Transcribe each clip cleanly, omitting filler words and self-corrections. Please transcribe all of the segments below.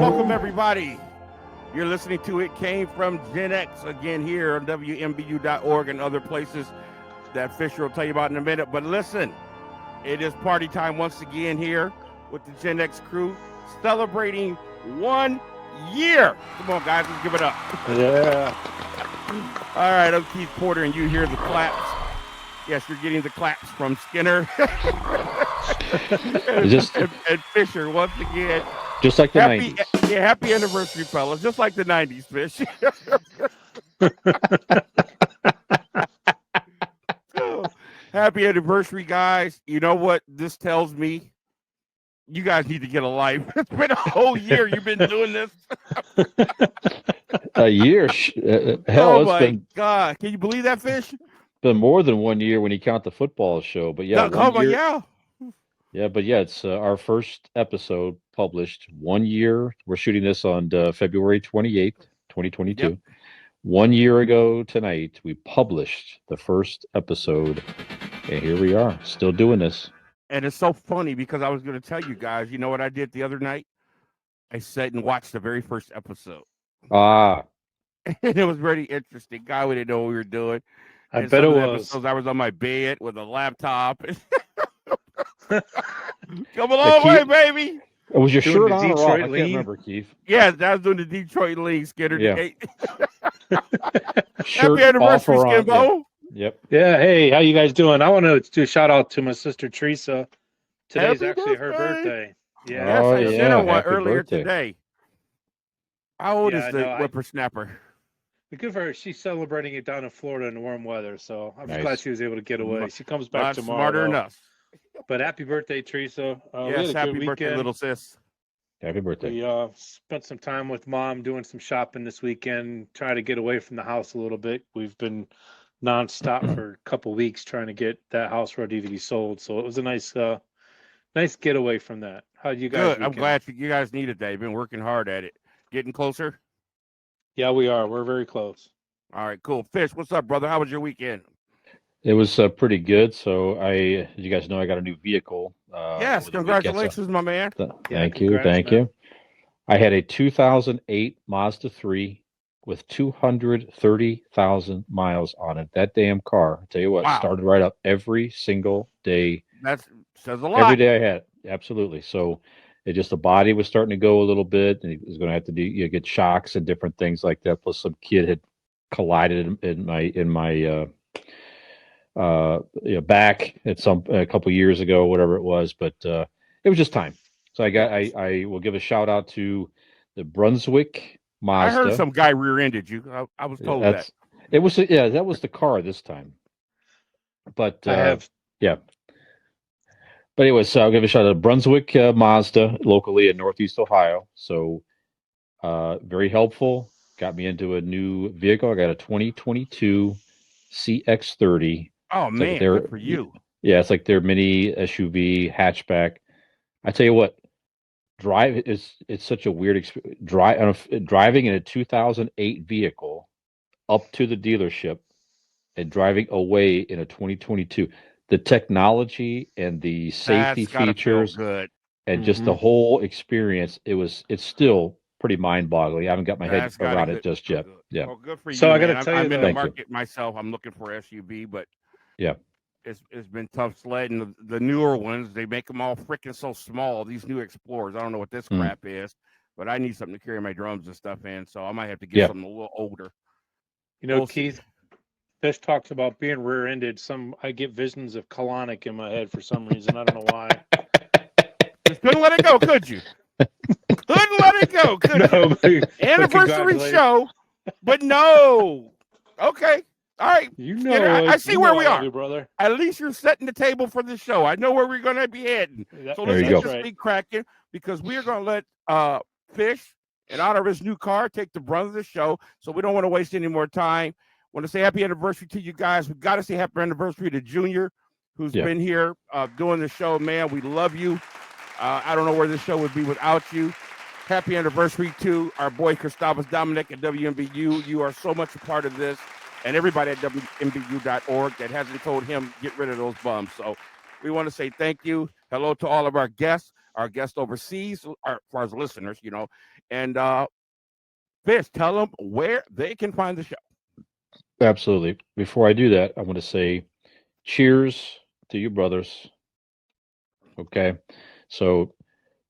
Welcome, everybody. You're listening to It Came From GenX again here on WMBU.org and other places that Fisher will tell you about in a minute. But listen, it is party time once again here with the Gen X crew, celebrating 1 year. Come on, guys, let's give it up. Yeah. All right, I'm Keith Porter, and you hear the claps. Yes, you're getting the claps from Skinner and Fisher once again. Just like the 90s. Yeah, happy anniversary, fellas. Just like the 90s, Fish. Happy anniversary, guys. You know what this tells me? You guys need to get a life. It's been a whole year you've been doing this. A year? Hell, oh, my God. Can you believe that, Fish? Been more than 1 year when you count the football show. But yeah, yeah. Yeah, but yeah, it's our first episode published 1 year. We're shooting this on February 28th, 2022. Yep. 1 year ago tonight, we published the first episode, and here we are, still doing this. And it's so funny because I was going to tell you guys, you know what I did the other night? I sat and watched the very first episode. Ah. And it was very interesting. God, we didn't know what we were doing. I bet it was. I was on my bed with a laptop. Come a long way, baby. Was your shirt on or off? I can't remember, Keith. Yeah, I was doing the Detroit League, Skinner. Yeah. Happy anniversary, Skimbo. Yep. Yeah, hey, how you guys doing? I want to do a shout out to my sister Teresa. Today's actually her birthday. Yeah, I sent her one earlier today. How old is the whippersnapper? Good for her. She's celebrating it down in Florida in the warm weather, so I'm glad she was able to get away. She comes back tomorrow. Smarter than us. But happy birthday, Teresa. Yes, happy birthday, little sis. Happy birthday. We spent some time with Mom doing some shopping this weekend, trying to get away from the house a little bit. We've been nonstop for a couple weeks trying to get that house ready to be sold. So it was a nice getaway from that. How'd you guys? Good. I'm glad you guys needed that. You've been working hard at it. Getting closer? Yeah, we are. We're very close. All right, cool. Fish, what's up, brother? How was your weekend? It was pretty good. So as you guys know, I got a new vehicle. Yes, congratulations, my man. Thank you. I had a 2008 Mazda 3 with 230,000 miles on it. That damn car, I tell you what, started right up every single day. That says a lot. Every day I had it. Absolutely. So the body was starting to go a little bit, and he was going to have to get shocks and different things like that. Plus, some kid had collided in my back at a couple years ago, whatever it was. But it was just time. So I will give a shout out to the Brunswick Mazda. I heard some guy rear-ended you. I was told that. It was that was the car this time. But But anyways, I'll give a shout out to Brunswick Mazda locally in Northeast Ohio. So very helpful. Got me into a new vehicle. I got a 2022 CX-30. Oh, man, good for you. Yeah, it's like their mini SUV hatchback. I tell you what, it's such a weird experience. Driving in a 2008 vehicle up to the dealership and driving away in a 2022. The technology and the safety features and just the whole experience, it's still pretty mind-boggling. I haven't got my head around it just yet. Yeah. Well, good for you. So I got to tell you, I'm in the market myself. I'm looking for SUV, but it's been tough sledding. The newer ones, they make them all freaking so small. These new Explorers, I don't know what this crap is, but I need something to carry my drums and stuff in, so I might have to get something a little older. You know, Keith, Fish talks about being rear-ended. I get visions of colonic in my head for some reason. I don't know why. Just couldn't let it go, could you? Couldn't let it go, could you? Anniversary show, but no. Okay. All right. I see where we are. Brother. At least you're setting the table for the show. I know where we're going to be heading. So let's get this thing cracking because we are going to let Fish, in honor of his new car, take the brunt of the show. So we don't want to waste any more time. Want to say happy anniversary to you guys. We've got to say happy anniversary to Junior, who's been here doing the show. Man, we love you. I don't know where this show would be without you. Happy anniversary to our boy Christopher Dominic at WMBU. You are so much a part of this, and everybody at WMBU.org that hasn't told him get rid of those bums. So we want to say thank you. Hello to all of our guests. our guests overseas, as far as listeners, and Fish, tell them where they can find the show. Absolutely. Before I do that, I want to say cheers to you brothers. Okay. So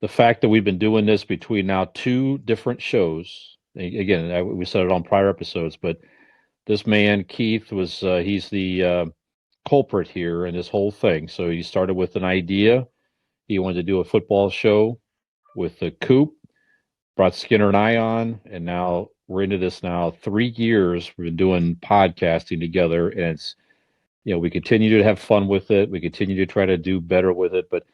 the fact that we've been doing this between now 2 different shows, again, we said it on prior episodes, but this man, Keith, he's the culprit here in this whole thing. So he started with an idea. He wanted to do a football show with the Coop, brought Skinner and I on, and now we're into this now. 3 years we've been doing podcasting together, and it's, we continue to have fun with it. We continue to try to do better with it. But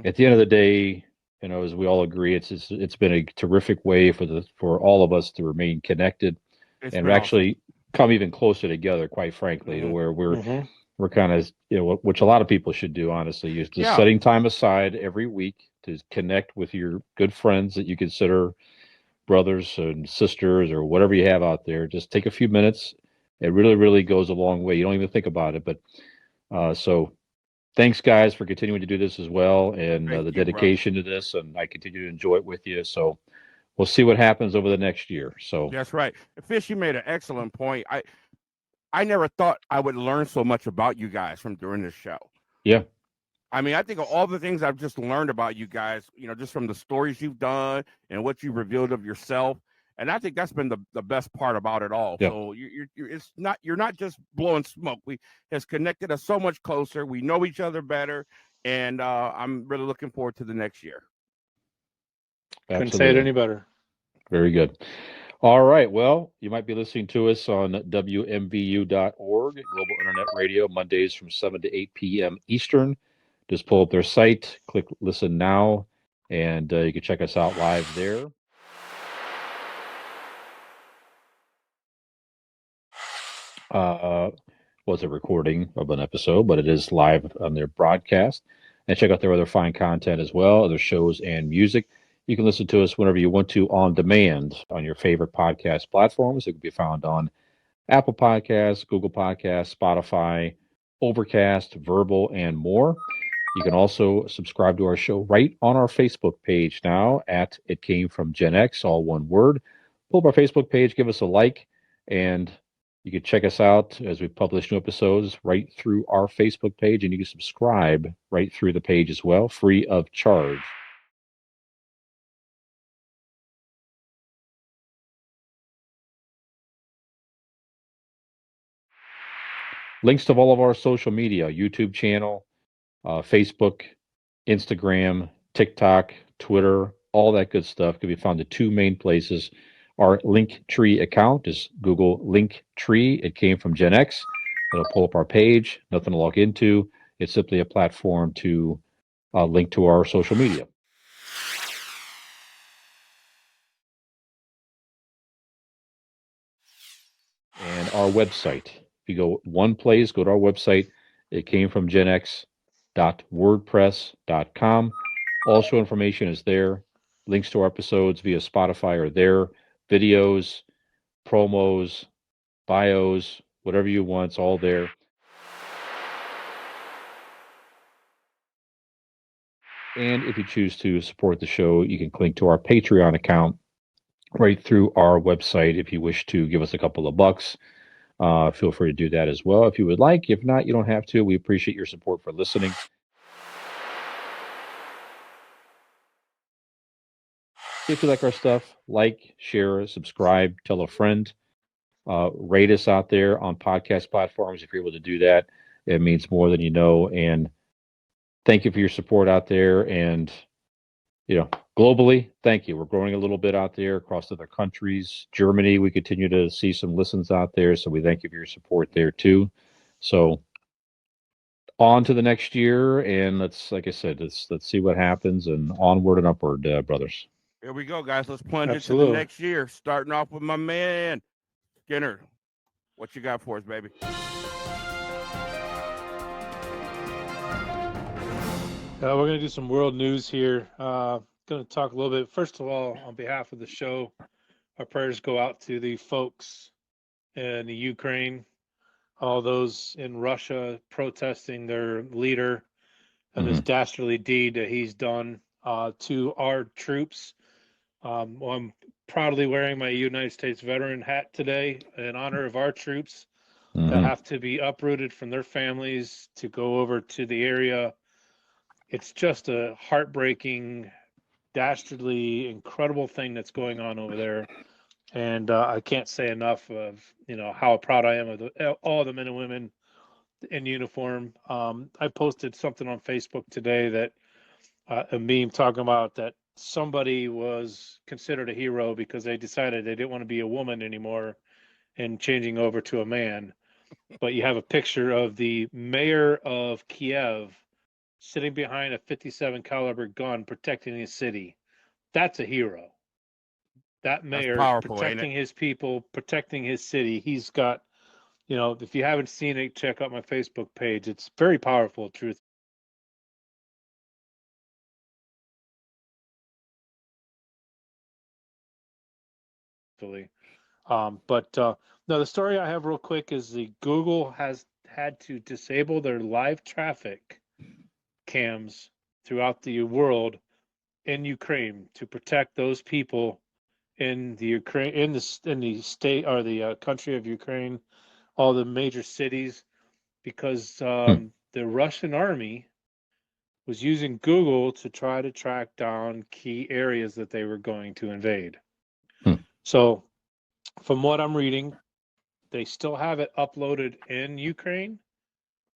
at the end of the day, as we all agree, it's been a terrific way for all of us to remain connected and actually come even closer together, quite frankly, to where we're kind of, which a lot of people should do, honestly, is just setting time aside every week to connect with your good friends that you consider brothers and sisters or whatever you have out there. Just take a few minutes. It really, really goes a long way. You don't even think about it. But so thanks, guys, for continuing to do this as well, and the dedication to this. And I continue to enjoy it with you. So we'll see what happens over the next year. So that's right. Fish, you made an excellent point. I never thought I would learn so much about you guys from doing this show. Yeah. I mean, I think of all the things I've just learned about you guys, just from the stories you've done and what you've revealed of yourself. And I think that's been the best part about it all. Yeah. So you're not just blowing smoke. Has connected us so much closer. We know each other better, and I'm really looking forward to the next year. Couldn't say it any better. Very good. All right. Well, you might be listening to us on WMVU.org, Global Internet Radio, Mondays from 7 to 8 p.m. Eastern. Just pull up their site, click Listen Now, and you can check us out live there. Was a recording of an episode, but it is live on their broadcast. And check out their other fine content as well, other shows and music. You can listen to us whenever you want to on demand on your favorite podcast platforms. It can be found on Apple Podcasts, Google Podcasts, Spotify, Overcast, Verbal, and more. You can also subscribe to our show right on our Facebook page now at It Came From GenX, all one word. Pull up our Facebook page, give us a like, and you can check us out as we publish new episodes right through our Facebook page, and you can subscribe right through the page as well, free of charge. Links to all of our social media, YouTube channel, Facebook, Instagram, TikTok, Twitter, all that good stuff can be found at 2 main places. Our Linktree account is Google Linktree. It came from GenX. It'll pull up our page, nothing to log into. It's simply a platform to link to our social media. And our website. If you go one place, go to our website. It came from genx.wordpress.com. All show information is there. Links to our episodes via Spotify are there. Videos, promos, bios, whatever you want, it's all there. And if you choose to support the show, you can link to our Patreon account right through our website. If you wish to give us a couple of bucks, feel free to do that as well if you would like. If not, you don't have to. We appreciate your support for listening. If you like our stuff, like, share, subscribe, tell a friend. Rate us out there on podcast platforms. If you're able to do that, it means more than you know. And thank you for your support out there. And, globally, thank you. We're growing a little bit out there across other countries. Germany, we continue to see some listens out there. So we thank you for your support there too. So on to the next year. And like I said, let's see what happens, and onward and upward, brothers. Here we go, guys. Let's plunge into the next year. Starting off with my man, Skinner. What you got for us, baby? We're going to do some world news here. Going to talk a little bit. First of all, on behalf of the show, our prayers go out to the folks in the Ukraine, all those in Russia protesting their leader and this dastardly deed that he's done. to our troops. Well, I'm proudly wearing my United States veteran hat today in honor of our troops that have to be uprooted from their families to go over to the area. It's just a heartbreaking, dastardly, incredible thing that's going on over there. And I can't say enough of how proud I am of all the men and women in uniform. I posted something on Facebook today that a meme talking about that somebody was considered a hero because they decided they didn't want to be a woman anymore and changing over to a man. But you have a picture of the mayor of Kiev sitting behind a 57 caliber gun protecting his city. That's a hero. That mayor protecting his people, protecting his city. He's got, if you haven't seen it, check out my Facebook page. It's very powerful, truth. But no, the story I have real quick is the Google has had to disable their live traffic cams throughout the world in Ukraine to protect those people in the Ukraine, in the state or the country of Ukraine, all the major cities, because the Russian army was using Google to try to track down key areas that they were going to invade. So, from what I'm reading, they still have it uploaded in Ukraine,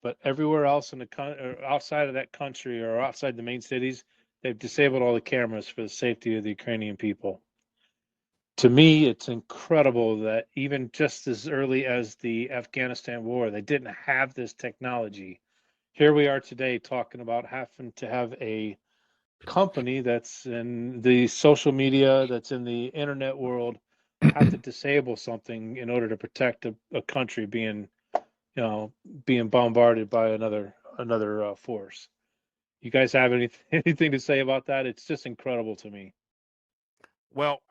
but everywhere else in the outside of that country or outside the main cities, they've disabled all the cameras for the safety of the Ukrainian people. To me, it's incredible that even just as early as the Afghanistan war, they didn't have this technology. Here we are today talking about having to have a company that's in the social media, that's in the internet world, have to disable something in order to protect a country being bombarded by another force. You guys have anything to say about that? It's just incredible to me. Well,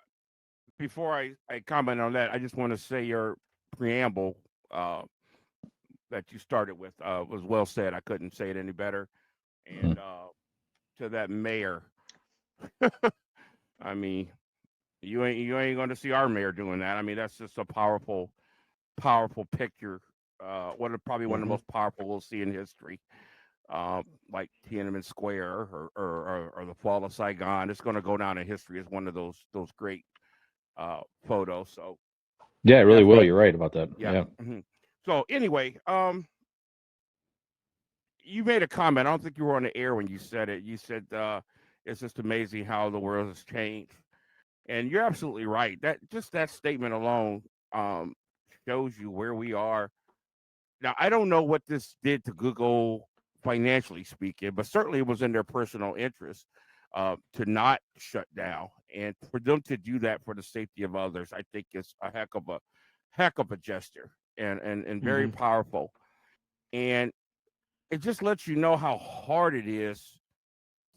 before I comment on that, I just want to say your preamble that you started with was well said. I couldn't say it any better. And to that mayor, I mean, you ain't going to see our mayor doing that. I mean, that's just a powerful picture. Probably one of the most powerful we'll see in history. Like Tiananmen Square or the fall of Saigon. It's going to go down in history as one of those great photos. So yeah, it really will. You're right about that. Yeah. So anyway, you made a comment. I don't think you were on the air when you said it. You said it's just amazing how the world has changed, and you're absolutely right. That statement alone shows you where we are. Now, I don't know what this did to Google financially speaking, but certainly it was in their personal interest to not shut down, and for them to do that for the safety of others, I think it's a heck of a gesture and very powerful. And it just lets you know how hard it is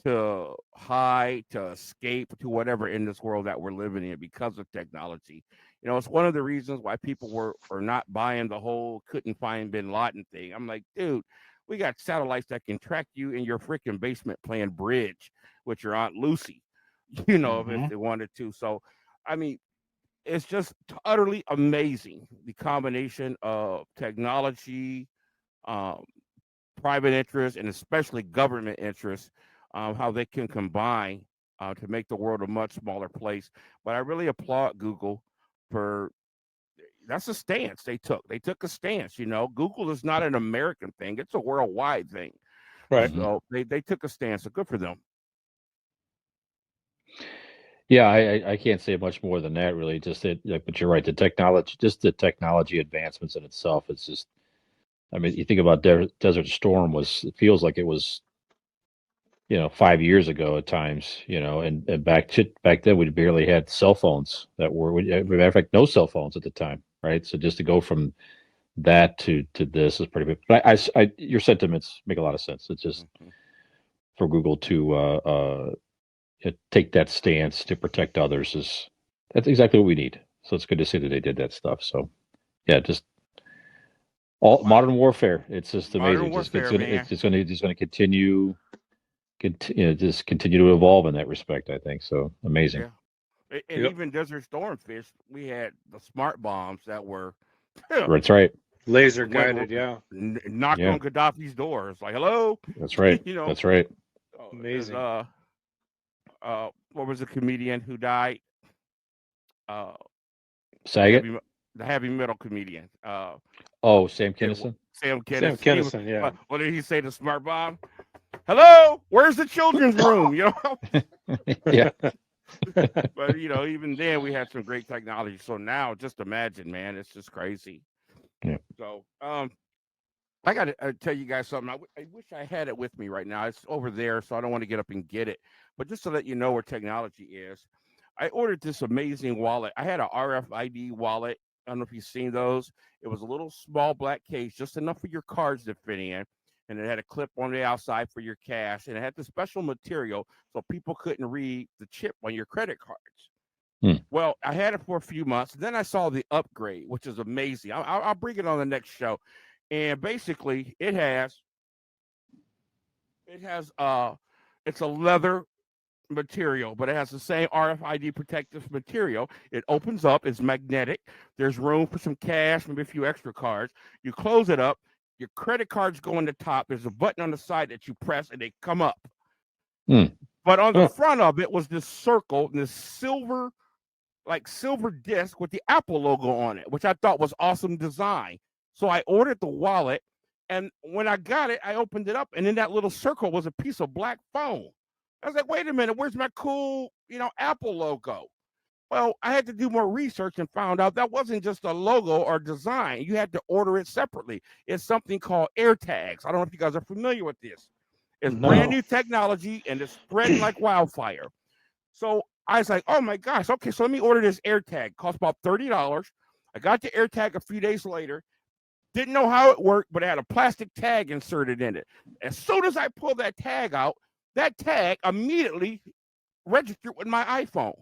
to hide, to escape, to whatever in this world that we're living in because of technology. It's one of the reasons why people were not buying the whole couldn't find bin Laden thing. I'm like, dude, we got satellites that can track you in your freaking basement playing bridge with your Aunt Lucy, if they wanted to. So, I mean, it's just utterly amazing, the combination of technology, private interest, and especially government interest, how they can combine to make the world a much smaller place. But I really applaud Google for that's a stance they took. They took a stance. Google is not an American thing; it's a worldwide thing. Right. So they took a stance. So good for them. Yeah, I can't say much more than that, really. But you're right. The technology advancements in itself, it's just. I mean, you think about Desert Storm it feels like it was, 5 years ago at times, and back then we barely had cell phones as a matter of fact, no cell phones at the time, right? So just to go from that to this is pretty big. But your sentiments make a lot of sense. It's just for Google to take that stance to protect others that's exactly what we need. So it's good to see that they did that stuff. So yeah, just modern warfare. It's just amazing. It's just going to continue just continue to evolve in that respect. I think so. Amazing. Yeah. And even Desert Stormfish, we had the smart bombs that were That's right. Laser guided, knocked on Gaddafi's door. It's like, hello. That's right. That's right. Amazing. What was the comedian who died? Saget, the heavy metal comedian. Sam Kinison. Sam Kinison. Sam Kinison, yeah. What did he say to Smart Bomb? Hello, where's the children's room? You know. Yeah. But even then we had some great technology. So now, just imagine, man, it's just crazy. Yeah. So, I got to tell you guys something. I wish I had it with me right now. It's over there, so I don't want to get up and get it. But just to let you know where technology is, I ordered this amazing wallet. I had a RFID wallet. I don't know if you've seen those. It was a little small black case, just enough for your cards to fit in. And it had a clip on the outside for your cash. And it had the special material so people couldn't read the chip on your credit cards. Well, I had it for a few months. Then I saw the upgrade, which is amazing. I'll bring it on the next show. And basically, it's a leather material, but it has the same RFID protective material. It opens up, it's magnetic. There's room for some cash, maybe a few extra cards. You close it up, your credit cards go on the top. There's a button on the side that you press and they come up. But on the front of it was this circle, this silver disc with the Apple logo on it, which I thought was awesome design. So I ordered the wallet, and when I got it, I opened it up, and in that little circle was a piece of black foam. I was like, wait a minute, where's my cool, Apple logo? Well, I had to do more research and found out that wasn't just a logo or design. You had to order it separately. It's something called AirTags. I don't know if you guys are familiar with this. It's brand new technology, and it's spreading like wildfire. So I was like, oh, my gosh. Okay, so let me order this AirTag. It cost about $30. I got the AirTag a few days later. Didn't know how it worked, but it had a plastic tag inserted in it. As soon as I pulled that tag out, that tag immediately registered with my iPhone.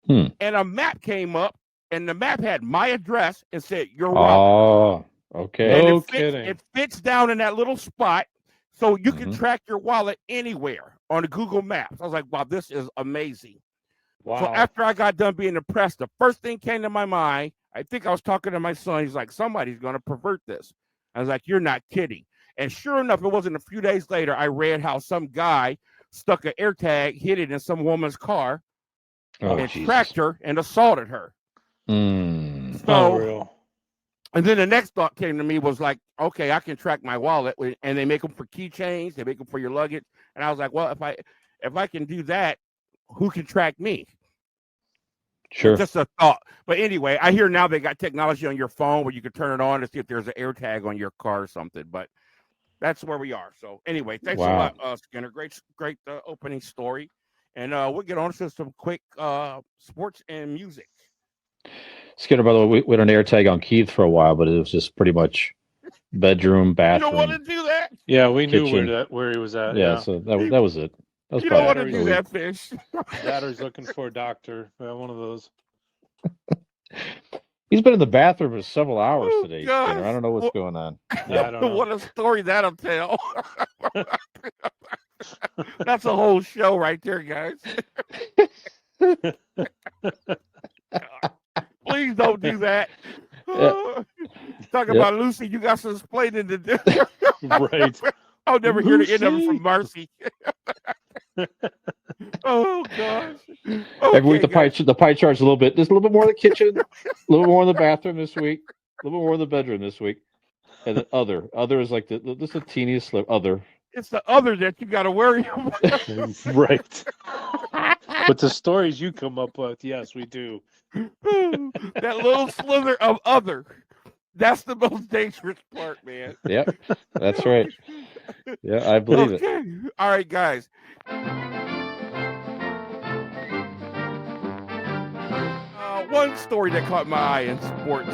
And a map came up, and the map had my address and said, your wallet. Oh, okay. And it fits down in that little spot, so you can track your wallet anywhere on the Google Maps. I was like, wow, this is amazing. Wow. So after I got done being impressed, the first thing came to my mind, I think I was talking to my son. He's like, somebody's going to pervert this. I was like, you're not kidding. And sure enough, it wasn't a few days later, I read how some guy stuck an AirTag, hid it in some woman's car, and tracked her and assaulted her. So, and then the next thought came to me was like, okay, I can track my wallet, and they make them for keychains, they make them for your luggage. And I was like, well, if I can do that, who can track me? Sure. Just a thought. But anyway, I hear now they got technology on your phone where you can turn it on to see if there's an AirTag on your car or something. But that's where we are. So anyway, thanks a lot, Skinner. Great opening story. And we'll get on to some quick sports and music. Skinner, by the way, we had an AirTag on Keith for a while, but it was just pretty much bedroom, bathroom. You don't want to do that? Yeah, we knew where he was at. Yeah, so that was it. You don't want to do that, Fish. Batter's looking for a doctor. One of those. He's been in the bathroom for several hours today, Skinner. I don't know what's going on. Yeah, I don't know. What a story that'll tell. That's a whole show right there, guys. Please don't do that. Talk about Lucy, you got some explaining to do. Right. I'll never hear the end of it from Marcy. Oh gosh. Okay, every week the pie chart's a little bit. There's a little bit more in the kitchen, a little bit more in the bathroom this week, a little bit more in the bedroom this week, and then other is like this the teeniest slip. Other. It's the other that you got to worry about. Right. But the stories you come up with, yes, we do. That little slither of other. That's the most dangerous part, man. Yep, that's right. Yeah, I believe it. All right, guys. One story that caught my eye in sports.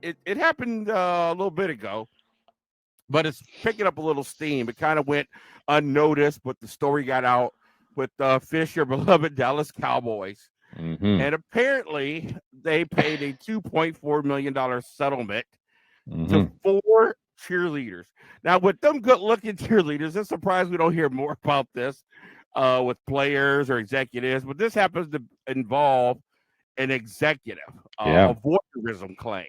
It happened a little bit ago, but it's picking up a little steam. It kind of went unnoticed, but the story got out with Fish, your beloved Dallas Cowboys. And apparently they paid a $2.4 million settlement to 4 cheerleaders. Now, with them good-looking cheerleaders, it's surprised we don't hear more about this with players or executives, but this happens to involve an executive, a voyeurism claim.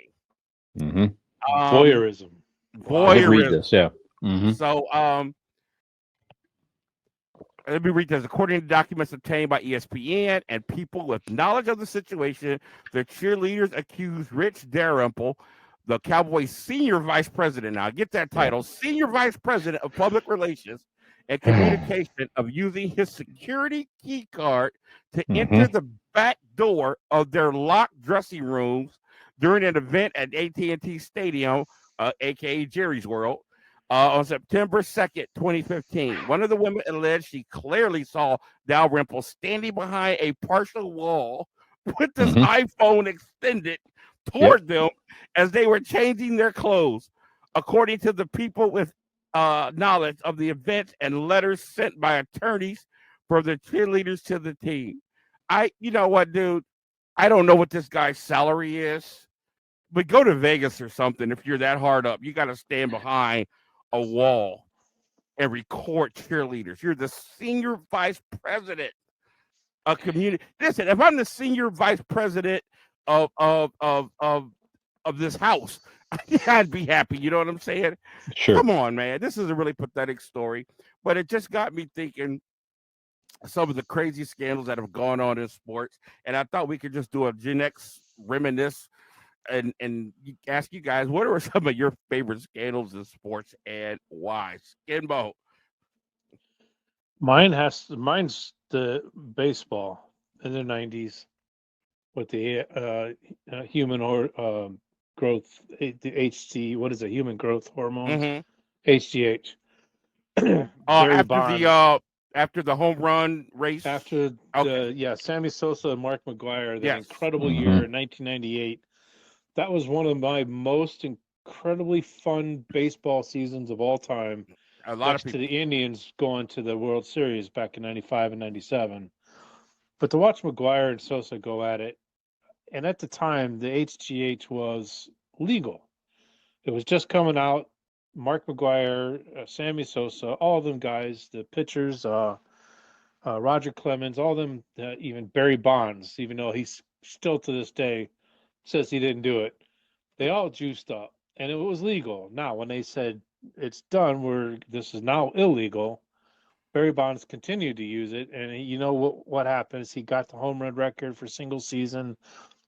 Mm-hmm. Voyeurism. I did read this, yeah. Mm-hmm. So, let me read this. According to documents obtained by ESPN and people with knowledge of the situation, the cheerleaders accused Rich Dalrymple, the Cowboys' senior vice president. Now, get that title, senior vice president of public relations and communication, of using his security key card to enter the back door of their locked dressing rooms during an event at AT&T Stadium, aka Jerry's World, on September 2nd, 2015. One of the women alleged she clearly saw Dalrymple standing behind a partial wall with his iPhone extended toward them as they were changing their clothes. According to the people with knowledge of the event and letters sent by attorneys for the cheerleaders to the team. You know what, dude? I don't know what this guy's salary is, but go to Vegas or something. If you're that hard up, you got to stand behind a wall and record cheerleaders. You're the senior vice president of community. Listen, if I'm the senior vice president of this house, I'd be happy. You know what I'm saying? Sure. Come on, man. This is a really pathetic story, but it just got me thinking some of the crazy scandals that have gone on in sports. And I thought we could just do a Gen X reminisce and ask you guys, what are some of your favorite scandals in sports and why? Skimbo. Mine's the baseball in the 90s with the human growth, the HT, what is it? Human growth hormones, HGH. After the home run race, Sammy Sosa and Mark McGwire, that incredible year in 1998. That was one of my most incredibly fun baseball seasons of all time. A lot of people. To the Indians going to the World Series back in 95 and 97. But to watch McGwire and Sosa go at it, and at the time, the HGH was legal. It was just coming out. Mark McGwire, Sammy Sosa, all of them guys, the pitchers, Roger Clemens, all of them, even Barry Bonds, even though he's still to this day says he didn't do it. They all juiced up, and it was legal. Now, when they said it's done, this is now illegal, Barry Bonds continued to use it, and you know what happened is he got the home run record for single season.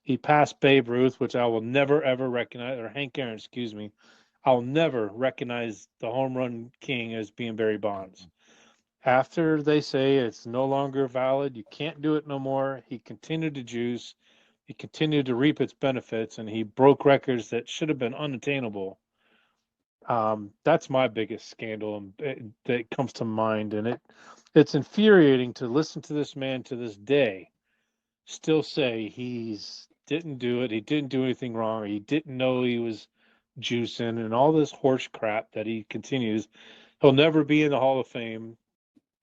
He passed Babe Ruth, which I will never, ever recognize, or Hank Aaron, excuse me. I'll never recognize the home run king as being Barry Bonds. After they say it's no longer valid, you can't do it no more, he continued to juice. He continued to reap its benefits, and he broke records that should have been unattainable. That's my biggest scandal that comes to mind, and it's infuriating to listen to this man to this day still say he didn't do it, he didn't do anything wrong, or he didn't know he was juicing, and all this horse crap that he continues. He'll never be in the Hall of Fame.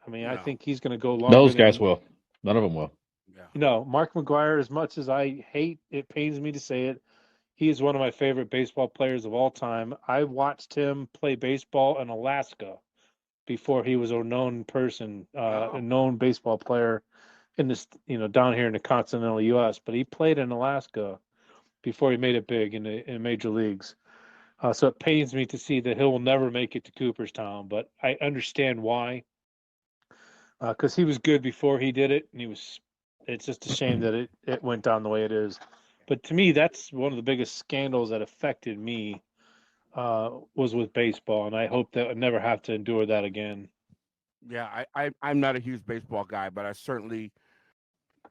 I mean, I think he's going to go longer. Those guys will. None of them will. No, Mark McGwire, as much as I hate, it pains me to say it, he is one of my favorite baseball players of all time. I watched him play baseball in Alaska before he was a known person, a known baseball player in this, down here in the continental U.S. But he played in Alaska before he made it big in major leagues. So it pains me to see that he will never make it to Cooperstown, but I understand why. Because he was good before he did it, and it's just a shame that it went down the way it is. But to me, that's one of the biggest scandals that affected me was with baseball, and I hope that I never have to endure that again. Yeah, I'm not a huge baseball guy, but I certainly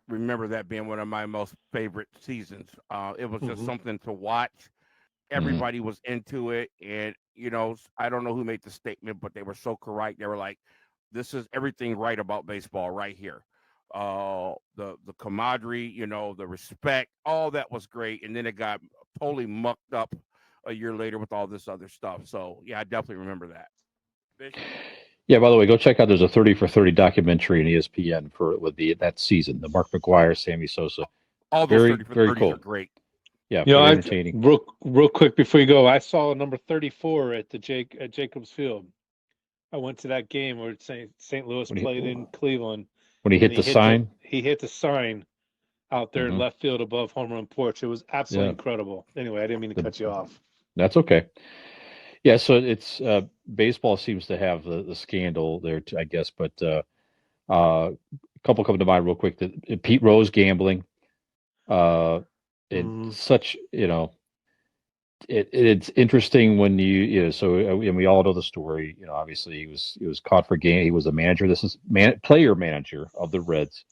remember that being one of my most favorite seasons. It was just something to watch. Everybody was into it, and I don't know who made the statement, but they were so correct. They were like, "This is everything right about baseball right here." The camaraderie, the respect, all that was great, and then it got totally mucked up a year later with all this other stuff. So yeah, I definitely remember that. Yeah, by the way, go check out. There's a 30 for 30 documentary on ESPN with that season. The Mark McGwire, Sammy Sosa. All those 30 for 30s are great. Yeah, You know, very entertaining. Real quick before you go, I saw number 34 at Jacobs Field. I went to that game where St. Louis played in Cleveland. When he hit the sign? He hit the sign out there in left field above home run porch. It was absolutely incredible. Anyway, I didn't mean to cut you off. That's okay. Yeah, so it's baseball seems to have the scandal there, I guess, but a couple come to mind real quick. Pete Rose gambling. Such, it's interesting when and we all know the story. Obviously he was caught for game. He was a manager. This is player manager of the Reds,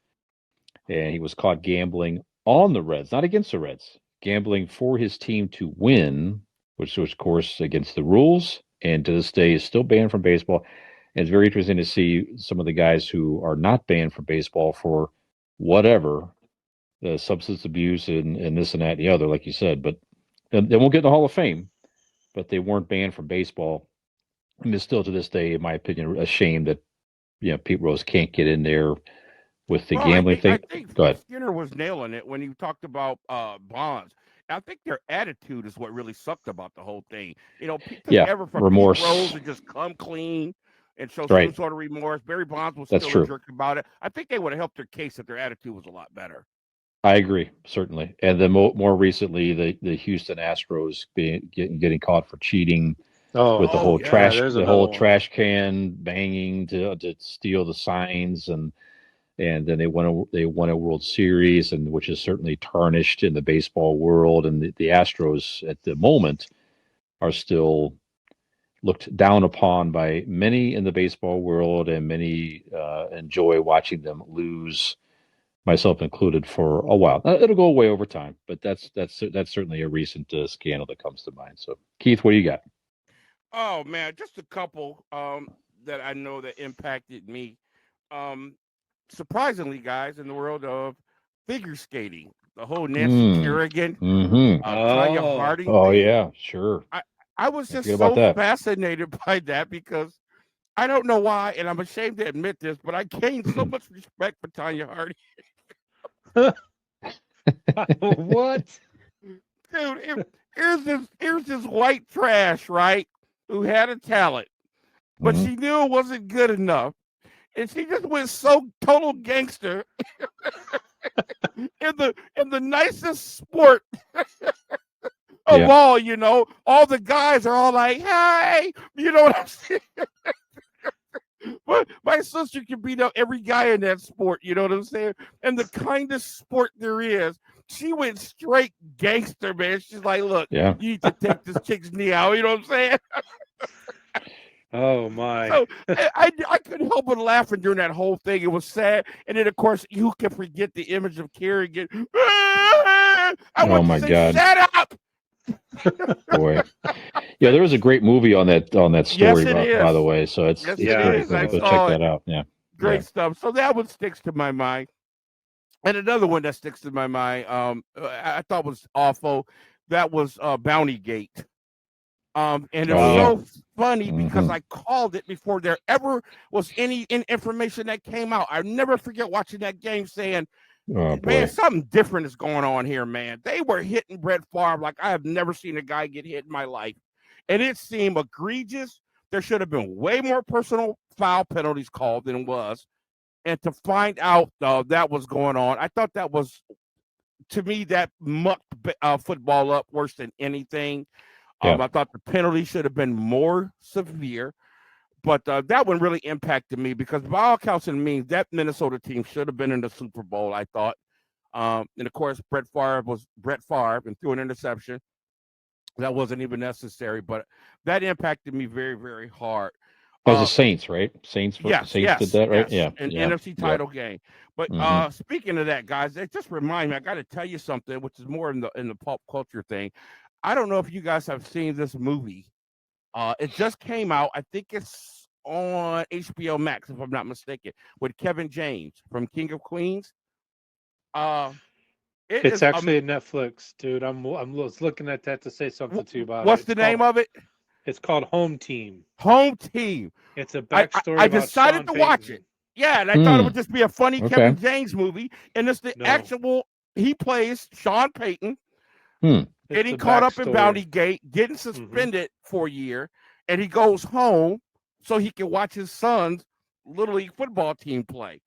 and he was caught gambling on the Reds, not against the Reds, gambling for his team to win, which was, of course, against the rules, and to this day is still banned from baseball. And it's very interesting to see some of the guys who are not banned from baseball for whatever, substance abuse and this and that and the other, like you said, but they won't get in the Hall of Fame, but they weren't banned from baseball. And it's still to this day, in my opinion, a shame that Pete Rose can't get in there with the gambling thing. I think Go ahead. Skinner was nailing it when he talked about Bonds. I think their attitude is what really sucked about the whole thing. Pete took ever from remorse. Pete Rose to just come clean and show some sort of remorse. Barry Bonds was still a jerk about it. I think they would have helped their case if their attitude was a lot better. I agree, certainly. And then more recently, the Houston Astros getting caught for cheating with the whole trash can banging to steal the signs, and then they won a World Series, and which is certainly tarnished in the baseball world. And the Astros at the moment are still looked down upon by many in the baseball world, and many enjoy watching them lose, myself included, for a while. It'll go away over time, but that's certainly a recent scandal that comes to mind. So, Keith, what do you got? Oh man, just a couple that I know that impacted me. Surprisingly, guys, in the world of figure skating, the whole Nancy Kerrigan, Tanya Harding. Oh yeah, sure. I was just so fascinated by that because I don't know why, and I'm ashamed to admit this, but I gained so much respect for Tanya Harding. What? Dude, here's this white trash, right? Who had a talent, but she knew it wasn't good enough. And she just went so total gangster in the nicest sport of all, all the guys are all like, hey, you know what I'm saying? But my sister can beat up every guy in that sport, you know what I'm saying? And the kindest sport there is, she went straight gangster, man. She's like, look, you need to take this chick's knee out, you know what I'm saying? Oh my! So I couldn't help but laughing during that whole thing. It was sad, and then of course you can forget the image of Kerrigan. I want to say, God! Shut up! Boy, yeah, there was a great movie on that story, by the way. So it's great. Go check that out. Yeah, great stuff. So that one sticks to my mind, and another one that sticks to my mind, I thought was awful. That was Bounty Gate. And it was so funny because I called it before there ever was any information that came out. I never forget watching that game saying, man, something different is going on here, man. They were hitting Brett Favre like I have never seen a guy get hit in my life. And it seemed egregious. There should have been way more personal foul penalties called than it was. And to find out that was going on, I thought that was, to me, that mucked football up worse than anything. I thought the penalty should have been more severe, but that one really impacted me because by all counts and means, that Minnesota team should have been in the Super Bowl, I thought. And of course, Brett Favre and threw an interception. That wasn't even necessary, but that impacted me very, very hard. That was the Saints, right? Saints did that, right? Yes. An NFC title game. But speaking of that, guys, it just reminded me, I got to tell you something, which is more in the pop culture thing. I don't know if you guys have seen this movie. It just came out. I think it's on HBO Max, if I'm not mistaken, with Kevin James from King of Queens. It's actually a Netflix, dude. I'm looking at that to say something to you about What's the name of it? It's called Home Team. Home Team. It's a backstory. I decided to watch it. Yeah, and I thought it would just be a funny Kevin James movie, and it's the actual. He plays Sean Payton. Getting caught up in Bounty Gate, getting suspended for a year, and he goes home so he can watch his son's Little League football team play.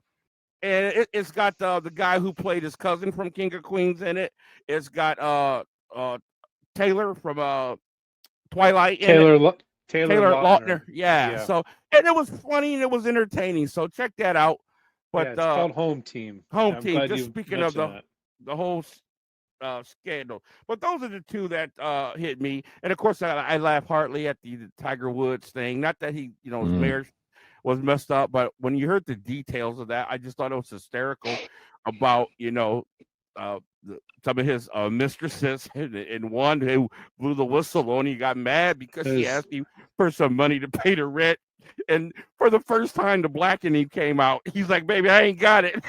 And it's got the guy who played his cousin from King of Queens in it. It's got Taylor from Twilight in it. Taylor Lautner. Yeah. So, and it was funny and it was entertaining. So check that out. But it's called Home Team. Home Team. Just speaking of the whole scandal. But those are the two that hit me. And of course, I laugh heartily at the Tiger Woods thing. Not that he, his marriage was messed up, but when you heard the details of that, I just thought it was hysterical about, some of his mistresses and one who blew the whistle on. He got mad because she asked him for some money to pay the rent. And for the first time, the black in him came out. He's like, "Baby, I ain't got it."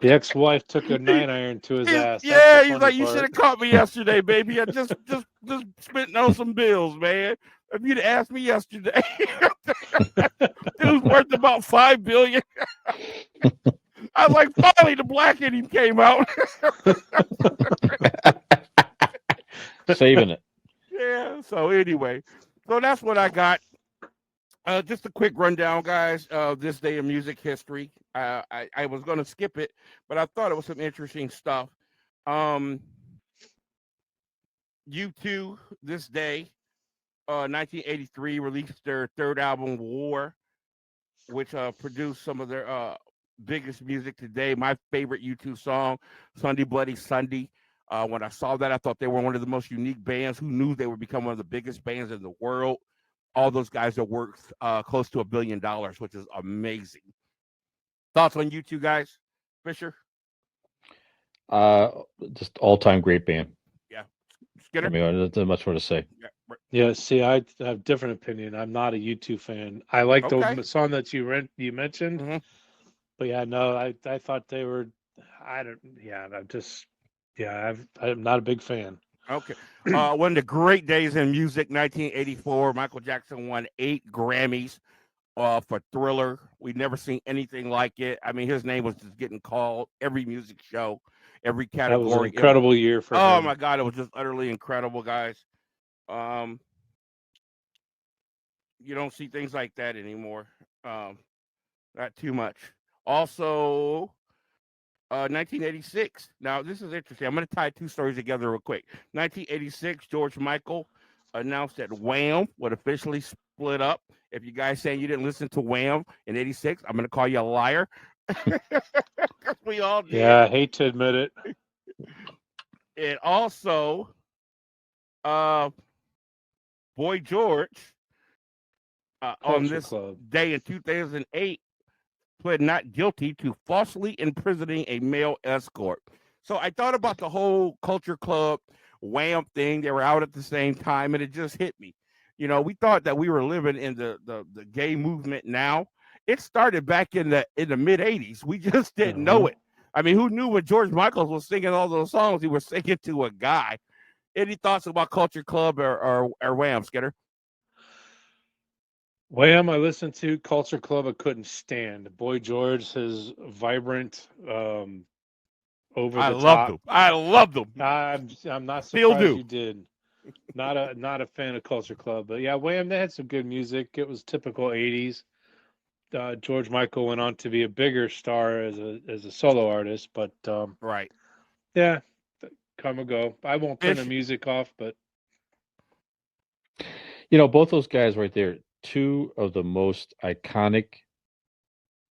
The ex-wife took a 9-iron to his ass. Yeah, he's like, "You should have caught me yesterday, baby. I just spent on some bills, man. If you'd asked me yesterday, it was worth about $5 billion." I was like, finally, the black in him came out. Saving it. Yeah. So anyway, that's what I got. Just a quick rundown, guys, of this day in music history. I was going to skip it, but I thought it was some interesting stuff. U2, this day, 1983, released their third album, War, which produced some of their biggest music today. My favorite U2 song, Sunday Bloody Sunday. When I saw that, I thought they were one of the most unique bands. Who knew they would become one of the biggest bands in the world? All those guys are worth close to $1 billion, which is amazing. Thoughts on U2, guys? Fisher? Just all-time great band. Yeah. Skinner? I mean, there's not much more to say. Yeah, see, I have different opinion. I'm not a U2 fan. I like the song that you mentioned. But yeah, no, I thought they were, I'm not a big fan. Okay. One of the great days in music, 1984, Michael Jackson won 8 Grammys for Thriller. We'd never seen anything like it. I mean, his name was just getting called every music show, every category. That was an incredible year for him. Oh my God, it was just utterly incredible, guys. You don't see things like that anymore. Not too much. Also, 1986. Now, this is interesting. I'm going to tie two stories together real quick. 1986, George Michael announced that Wham would officially split up. If you guys saying you didn't listen to Wham in 86, I'm going to call you a liar. We all did. Yeah, I hate to admit it. And also, Boy George, on this day in 2008, pled not guilty to falsely imprisoning a male escort. So I thought about the whole Culture Club Wham thing. They were out at the same time, and it just hit me. We thought that we were living in the gay movement now. It started back in the mid 80s. We just didn't know it. I mean, who knew when George Michael was singing all those songs, he was singing to a guy? Any thoughts about Culture Club or Wham, Skinner? Wham, I listened to. Culture Club, I couldn't stand. Boy George, his vibrant, over the top. I loved them. I'm not surprised you did. Not a fan of Culture Club, but yeah, Wham, they had some good music. It was typical 80s. George Michael went on to be a bigger star as a solo artist, but right. Yeah, come and go. I won't turn the music off, but both those guys right there, two of the most iconic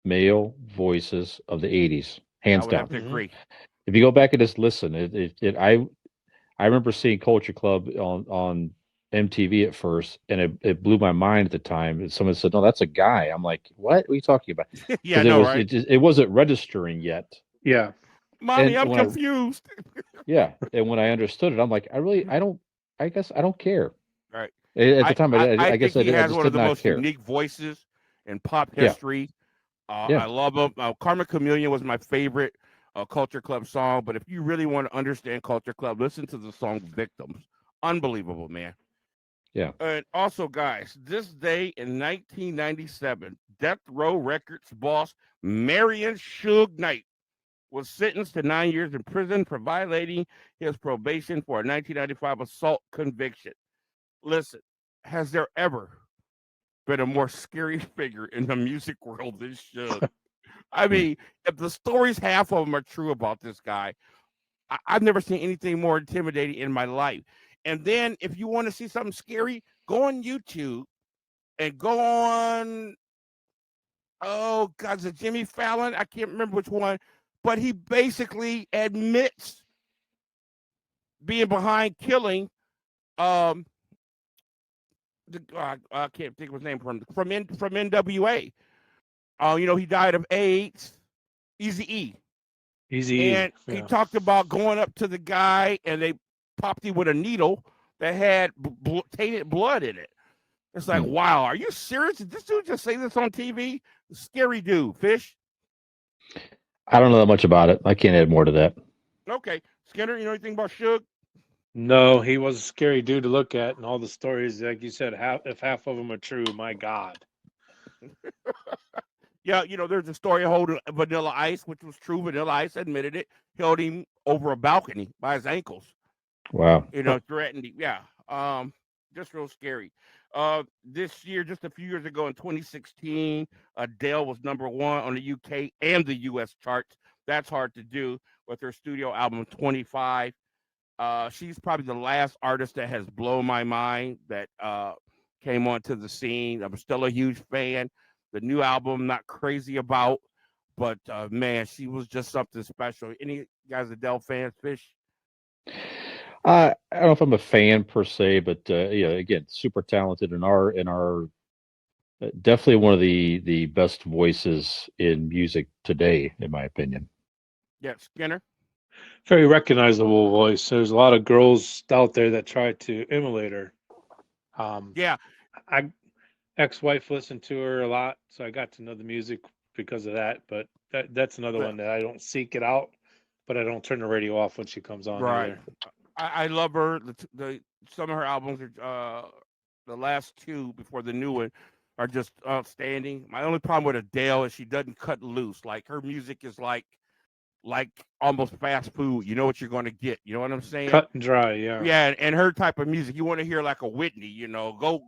male voices of the 80s, hands down. I would have to agree. If you go back and just listen, I remember seeing Culture Club on MTV at first, and it blew my mind at the time. And someone said, "No, that's a guy." I'm like, "What are you talking about?" Yeah, no, right? It wasn't registering yet. Yeah, Mommy, I'm confused. And when I understood it, I'm like, I guess I don't care. Right. At the time, I guess he has one of the most unique voices in pop history. I love him. Karma Chameleon was my favorite Culture Club song, but if you really want to understand Culture Club, listen to the song Victims. Unbelievable, man. Yeah. And also, guys, this day in 1997, Death Row Records boss Marion Suge Knight was sentenced to 9 years in prison for violating his probation for a 1995 assault conviction. Listen, has there ever been a more scary figure in the music world than Suge? I mean, if the stories, half of them are true about this guy, I've never seen anything more intimidating in my life. And then if you want to see something scary, go on YouTube and go on, oh God, is it Jimmy Fallon? I can't remember which one, but he basically admits being behind killing I can't think of his name from NWA. He died of AIDS. Eazy-E. And he talked about going up to the guy and they popped him with a needle that had tainted blood in it. It's like, wow, are you serious? Did this dude just say this on TV? Scary dude, Fish. I don't know that much about it. I can't add more to that. Okay. Skinner, you know anything about Suge? No, he was a scary dude to look at, and all the stories, like you said, if half of them are true, my God. Yeah, there's a story holding Vanilla Ice, which was true. Vanilla Ice admitted it. Held him over a balcony by his ankles. Wow. Threatened him. Yeah. Just real scary. This year, just a few years ago in 2016, Adele was #1 on the UK and the US charts. That's hard to do with her studio album 25. She's probably the last artist that has blown my mind that came onto the scene. I'm still a huge fan. The new album, not crazy about, but man, she was just something special. Any guys Adele fans, Fish? I don't know if I'm a fan per se, but again, super talented in our definitely one of the best voices in music today, in my opinion. Yeah, Skinner. Very recognizable voice. There's a lot of girls out there that try to emulate her. Yeah, I ex-wife listened to her a lot, so I got to know the music because of that. But that's another one that I don't seek it out, but I don't turn the radio off when she comes on either. I love her. Some of her albums the last two before the new one are just outstanding. My only problem with Adele is she doesn't cut loose. Like her music is like almost fast food. You know what you're going to get. You know what I'm saying? Cut and dry, yeah. Yeah, and her type of music, you want to hear like a Whitney. Go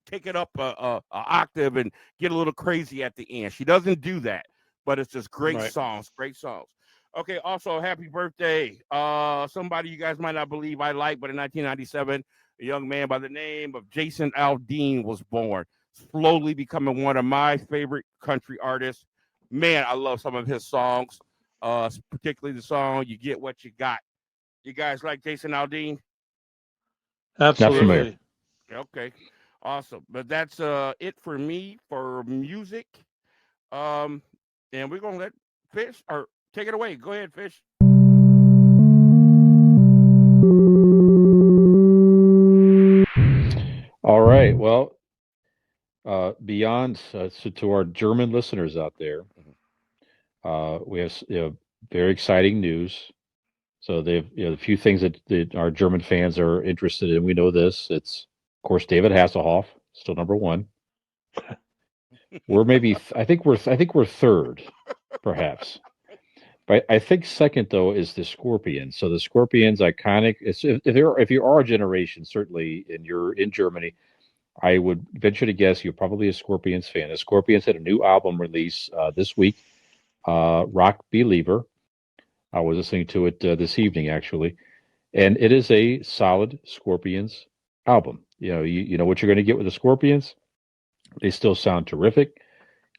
take it up a octave and get a little crazy at the end. She doesn't do that, but it's just great songs. Great songs. Okay, also happy birthday. Somebody you guys might not believe I like, but in 1997, a young man by the name of Jason Aldean was born, slowly becoming one of my favorite country artists. Man, I love some of his songs, particularly the song You Get What You Got. You guys like Jason Aldean? Absolutely. Okay, awesome. But that's it for me for music. And we're going to let Fish or take it away. Go ahead, Fish. All right. Well, beyond so to our German listeners out there, we have very exciting news. So they've a few things that our German fans are interested in. We know this. It's of course David Hasselhoff, still #1. We're maybe I think we're third, perhaps. But I think second though is the Scorpions. So the Scorpions, iconic. If you're our generation, certainly, and you're in Germany, I would venture to guess you're probably a Scorpions fan. The Scorpions had a new album release this week, Rock Believer. I was listening to it this evening actually, and it is a solid Scorpions album. You know what you're going to get with the Scorpions. They still sound terrific.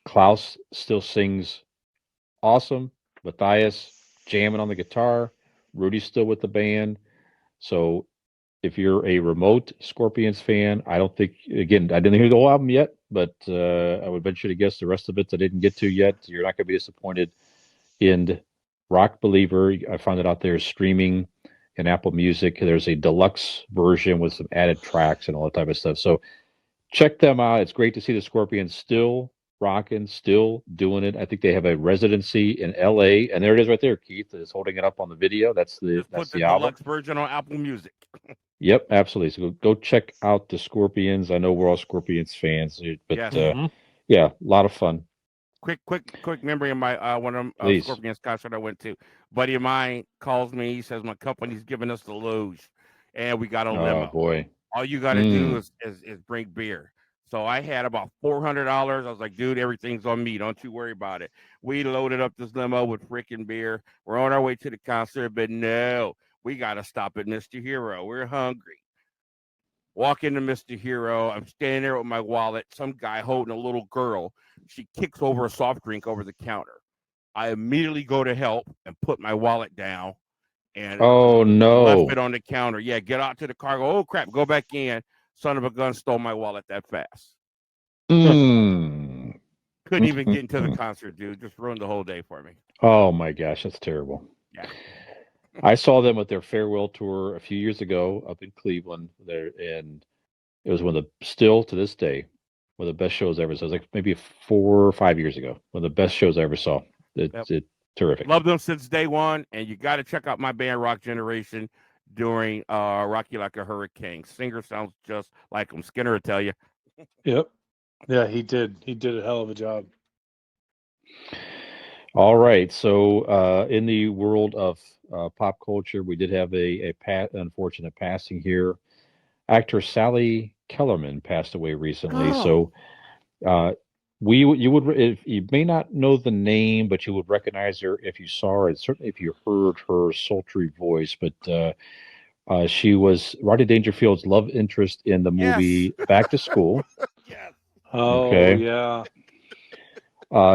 Klaus still sings awesome. Matthias jamming on the guitar. Rudy's still with the band. So if you're a remote Scorpions fan, I don't think, again, I didn't hear the whole album yet, but I would venture to guess the rest of it I didn't get to yet. You're not going to be disappointed in Rock Believer. I found it out there streaming in Apple Music. There's a deluxe version with some added tracks and all that type of stuff. So check them out. It's great to see the Scorpions still rocking, still doing it. I think they have a residency in LA, and there it is right there. Keith is holding it up on the video. That's the album. Deluxe version on Apple Music. Yep, absolutely. So go check out the Scorpions. I know we're all Scorpions fans, but yes. Yeah, a lot of fun. quick memory of my one of Please. Scorpions concert I went to. Buddy of mine calls me. He says my company's giving us the luge, and we got a limo. Oh boy! All you got to do is bring beer. So I had about $400. I was like, dude, everything's on me. Don't you worry about it. We loaded up this limo with freaking beer. We're on our way to the concert, but no, we got to stop at Mr. Hero. We're hungry. Walk into Mr. Hero. I'm standing there with my wallet. Some guy holding a little girl. She kicks over a soft drink over the counter. I immediately go to help and put my wallet down and left it on the counter. Yeah, get out to the car. Go, oh crap, go back in. Son of a gun stole my wallet that fast. Couldn't even get into the concert, dude. Just ruined the whole day for me. Oh my gosh, that's terrible. Yeah. I saw them with their farewell tour a few years ago up in Cleveland. There, and it was one of the, still to this day, one of the best shows I ever saw. It was like maybe 4 or 5 years ago. One of the best shows I ever saw. It's terrific. Loved them since day one, and you got to check out my band Rock Generation during Rock You Like a Hurricane. Singer sounds just like him. Skinner will tell you. Yep. Yeah, he did. He did a hell of a job. All right. So in the world of pop culture, we did have a unfortunate passing here. Actor Sally Kellerman passed away recently. Oh. So you may not know the name, but you would recognize her if you saw her, and certainly if you heard her sultry voice. But she was Rodney Dangerfield's love interest in the movie Back to School. Yes. Oh, okay. Yeah.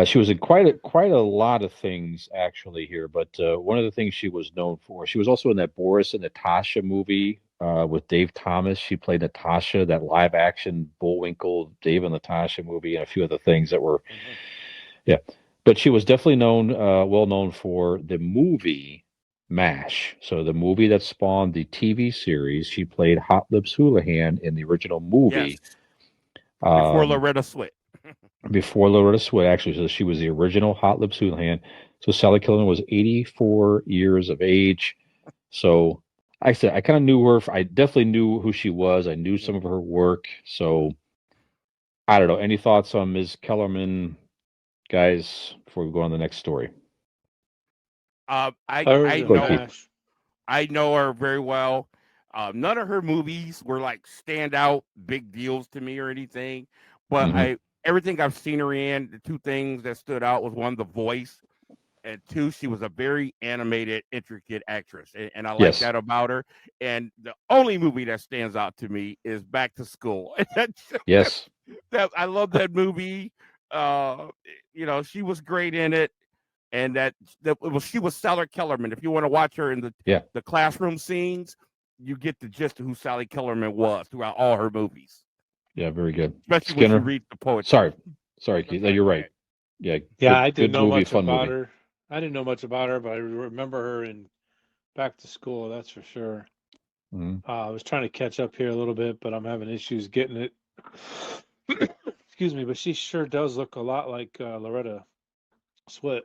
She was in quite a lot of things actually here, but one of the things she was known for, she was also in that Boris and Natasha movie with Dave Thomas. She played Natasha, that live action Bullwinkle Dave and Natasha movie, and a few other things that were, yeah. But she was definitely well known for the movie MASH. So the movie that spawned the TV series. She played Hot Lips Houlihan in the original movie. Yes. Before Loretta Swit. Before Loretta Swit, actually. So she was the original Hot Lips Houlihan. So Sally Kellerman was 84 years of age. So I said I kind of knew her. I definitely knew who she was. I knew some of her work. So I don't know. Any thoughts on Ms. Kellerman, guys, before we go on to the next story? I know her very well. None of her movies were like standout big deals to me or anything, but everything I've seen her in, the two things that stood out was one, the voice, and two, she was a very animated, intricate actress, and I like that about her. And the only movie that stands out to me is Back to School. Yes, I love that movie. She was great in it. And she was Sally Kellerman. If you want to watch her in the classroom scenes, you get the gist of who Sally Kellerman was throughout all her movies. Yeah, very good. Especially when you read the poetry. Sorry, Keith. No, you're right. Yeah, I didn't know much about her. I didn't know much about her, but I remember her in Back to School. That's for sure. I was trying to catch up here a little bit, but I'm having issues getting it. Excuse me, but she sure does look a lot like Loretta Swit.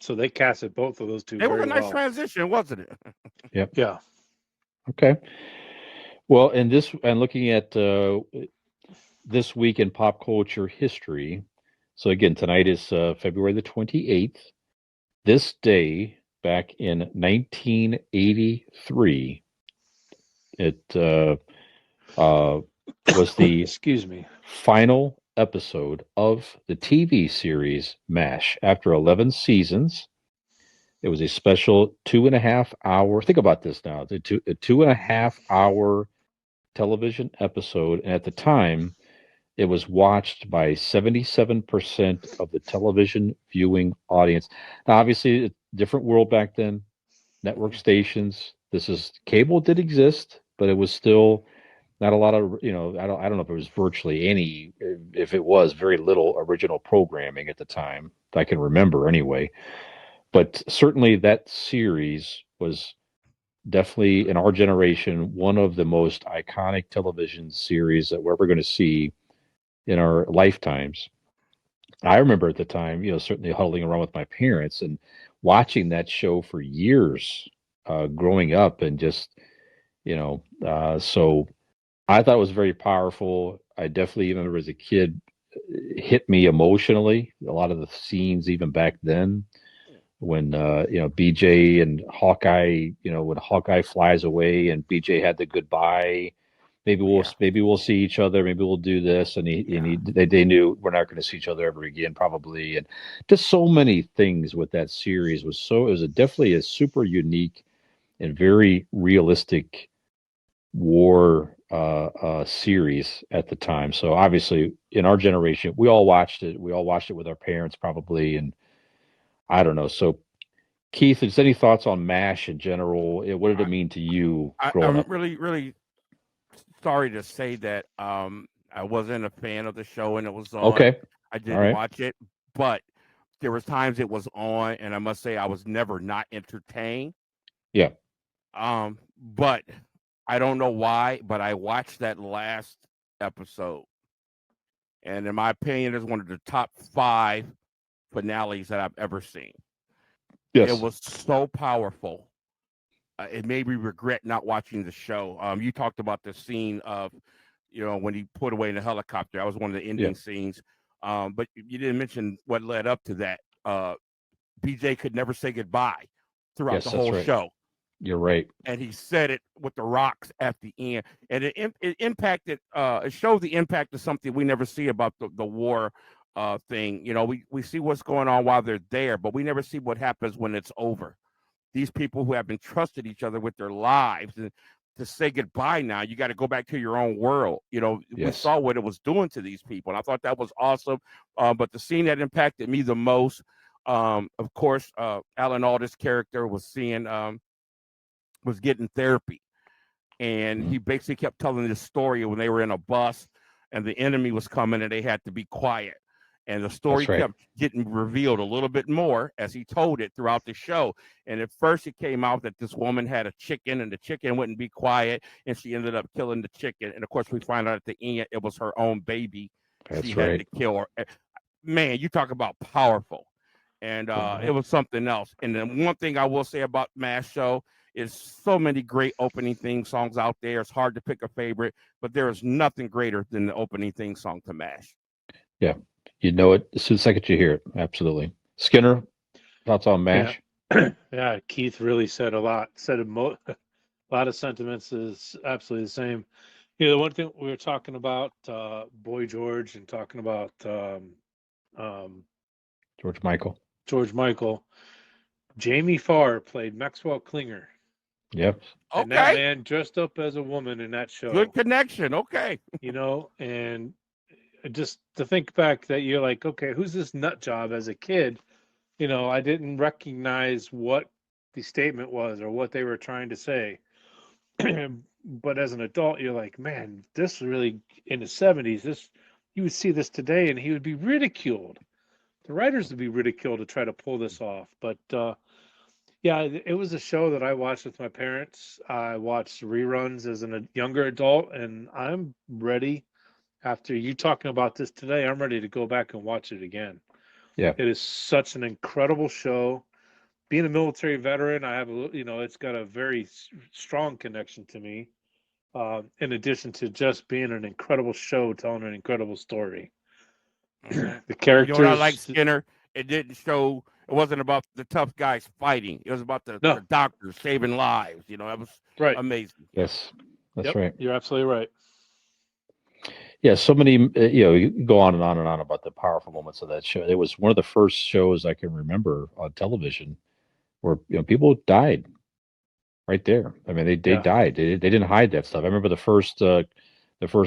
So they casted both of those two. It was a nice transition, wasn't it? Yep. Yeah. Okay. Well, and looking at this week in pop culture history. So again, tonight is February the 28th. This day, back in 1983, it was the final episode of the TV series MASH. After 11 seasons, it was a special 2.5 hour. Think about this now: a 2.5 hour television episode, and at the time, it was watched by 77% of the television viewing audience. Now, obviously, a different world back then. Network stations. Cable did exist, but it was still not a lot of, I don't know if it was virtually any, if it was very little original programming at the time, I can remember anyway. But certainly that series was definitely, in our generation, one of the most iconic television series that we're ever going to see in our lifetimes. I remember at the time, certainly huddling around with my parents and watching that show for years, growing up, and just, so I thought it was very powerful. I definitely remember as a kid, hit me emotionally. A lot of the scenes, even back then, when BJ and Hawkeye, when Hawkeye flies away and BJ had the goodbye. Maybe we'll see each other. Maybe we'll do this, and they knew we're not going to see each other ever again, probably. And just so many things with that series was definitely a super unique and very realistic war series at the time. So obviously, in our generation, we all watched it. We all watched it with our parents, probably, and I don't know. So, Keith, is any thoughts on MASH in general? What did it mean to you growing up? I'm really, really sorry to say that I wasn't a fan of the show and it was on. Okay. I didn't watch it, but there was times it was on, and I must say I was never not entertained. Yeah. But I don't know why, but I watched that last episode, and in my opinion, it's one of the top 5 finales that I've ever seen. Yes. It was so powerful. It made me regret not watching the show. You talked about the scene of, when he put away in the helicopter. That was one of the ending scenes. But you didn't mention what led up to that. BJ could never say goodbye throughout the whole show. You're right. And he said it with the rocks at the end. And it impacted, it showed the impact of something we never see about the war thing. We see what's going on while they're there, but we never see what happens when it's over. These people who have been trusted each other with their lives, and to say goodbye now, you got to go back to your own world. We saw what it was doing to these people, and I thought that was awesome. But the scene that impacted me the most, of course, Alan Alda's character was getting therapy, and he basically kept telling this story when they were in a bus, and the enemy was coming, and they had to be quiet. And the story kept getting revealed a little bit more as he told it throughout the show. And at first it came out that this woman had a chicken and the chicken wouldn't be quiet. And she ended up killing the chicken. And of course, we find out at the end it was her own baby. She had to kill her. Man, you talk about powerful. And it was something else. And then one thing I will say about MASH show is so many great opening theme songs out there. It's hard to pick a favorite, but there is nothing greater than the opening theme song to MASH. Yeah. You know it as soon as the second you hear it. Absolutely. Skinner, thoughts on MASH? Yeah, Keith really said a lot. Said a lot of sentiments is absolutely the same. The one thing we were talking about, Boy George, and talking about George Michael. Jamie Farr played Maxwell Klinger. Yep. And that man dressed up as a woman in that show. Good connection. Okay. And just to think back that you're like, okay, who's this nut job as a kid? I didn't recognize what the statement was or what they were trying to say. But as an adult, you're like, man, this really in the 70s, you would see this today and he would be ridiculed. The writers would be ridiculed to try to pull this off. But it was a show that I watched with my parents. I watched reruns as a younger adult, and I'm ready. After you talking about this today, I'm ready to go back and watch it again. Yeah. It is such an incredible show. Being a military veteran, I have it's got a very strong connection to me. In addition to just being an incredible show, telling an incredible story. The characters. What I like, Skinner, it wasn't about the tough guys fighting. It was about the doctors saving lives. That was amazing. Yes, that's right. You're absolutely right. Yeah, so many, you go on and on and on about the powerful moments of that show. It was one of the first shows I can remember on television where people died right there. I mean, they died. They didn't hide that stuff. I remember the first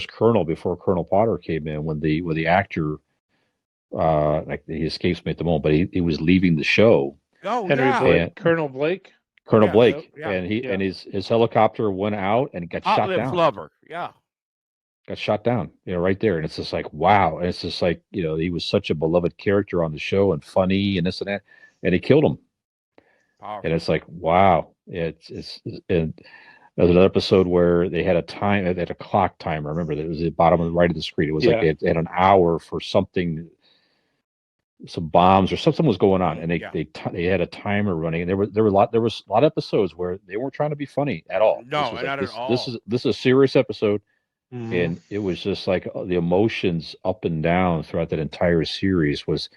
colonel before Colonel Potter came in when the actor, he escapes me at the moment, but he was leaving the show. Oh, Blake, Colonel Blake. Colonel Blake, and his helicopter went out and got shot down. Lover, got shot down, right there. And it's just like, wow. And it's just like, he was such a beloved character on the show and funny and this and that, and he killed him. Powerful. And it's like, wow. And there's another episode where they had a clock timer. I remember that it was at the bottom of the right of the screen. It was like they had an hour for something, some bombs or something was going on, and they had a timer running. And there was a lot of episodes where they weren't trying to be funny at all. No, not at all. This is a serious episode. And it was just like the emotions up and down throughout that entire series was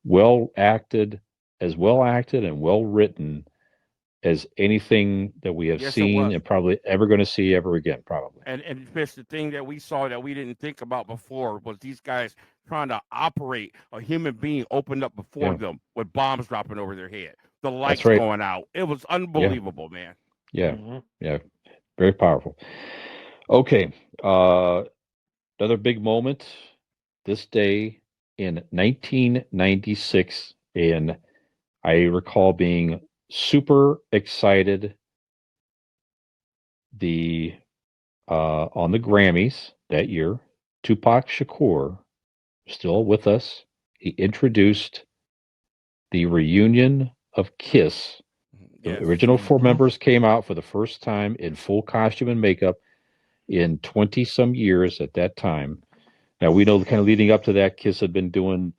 well acted, and well written as anything that we have seen and probably ever going to see ever again, probably. And Fish, the thing that we saw that we didn't think about before was these guys trying to operate a human being opened up before them with bombs dropping over their head, the lights going out. It was unbelievable, man. Yeah, yeah, very powerful. Okay, another big moment this day in 1996, and I recall being super excited on the Grammys that year. Tupac Shakur, still with us, he introduced the reunion of Kiss. The original four members came out for the first time in full costume and makeup in 20 some years at that time. Now we know kind of leading up to that, Kiss had been doing,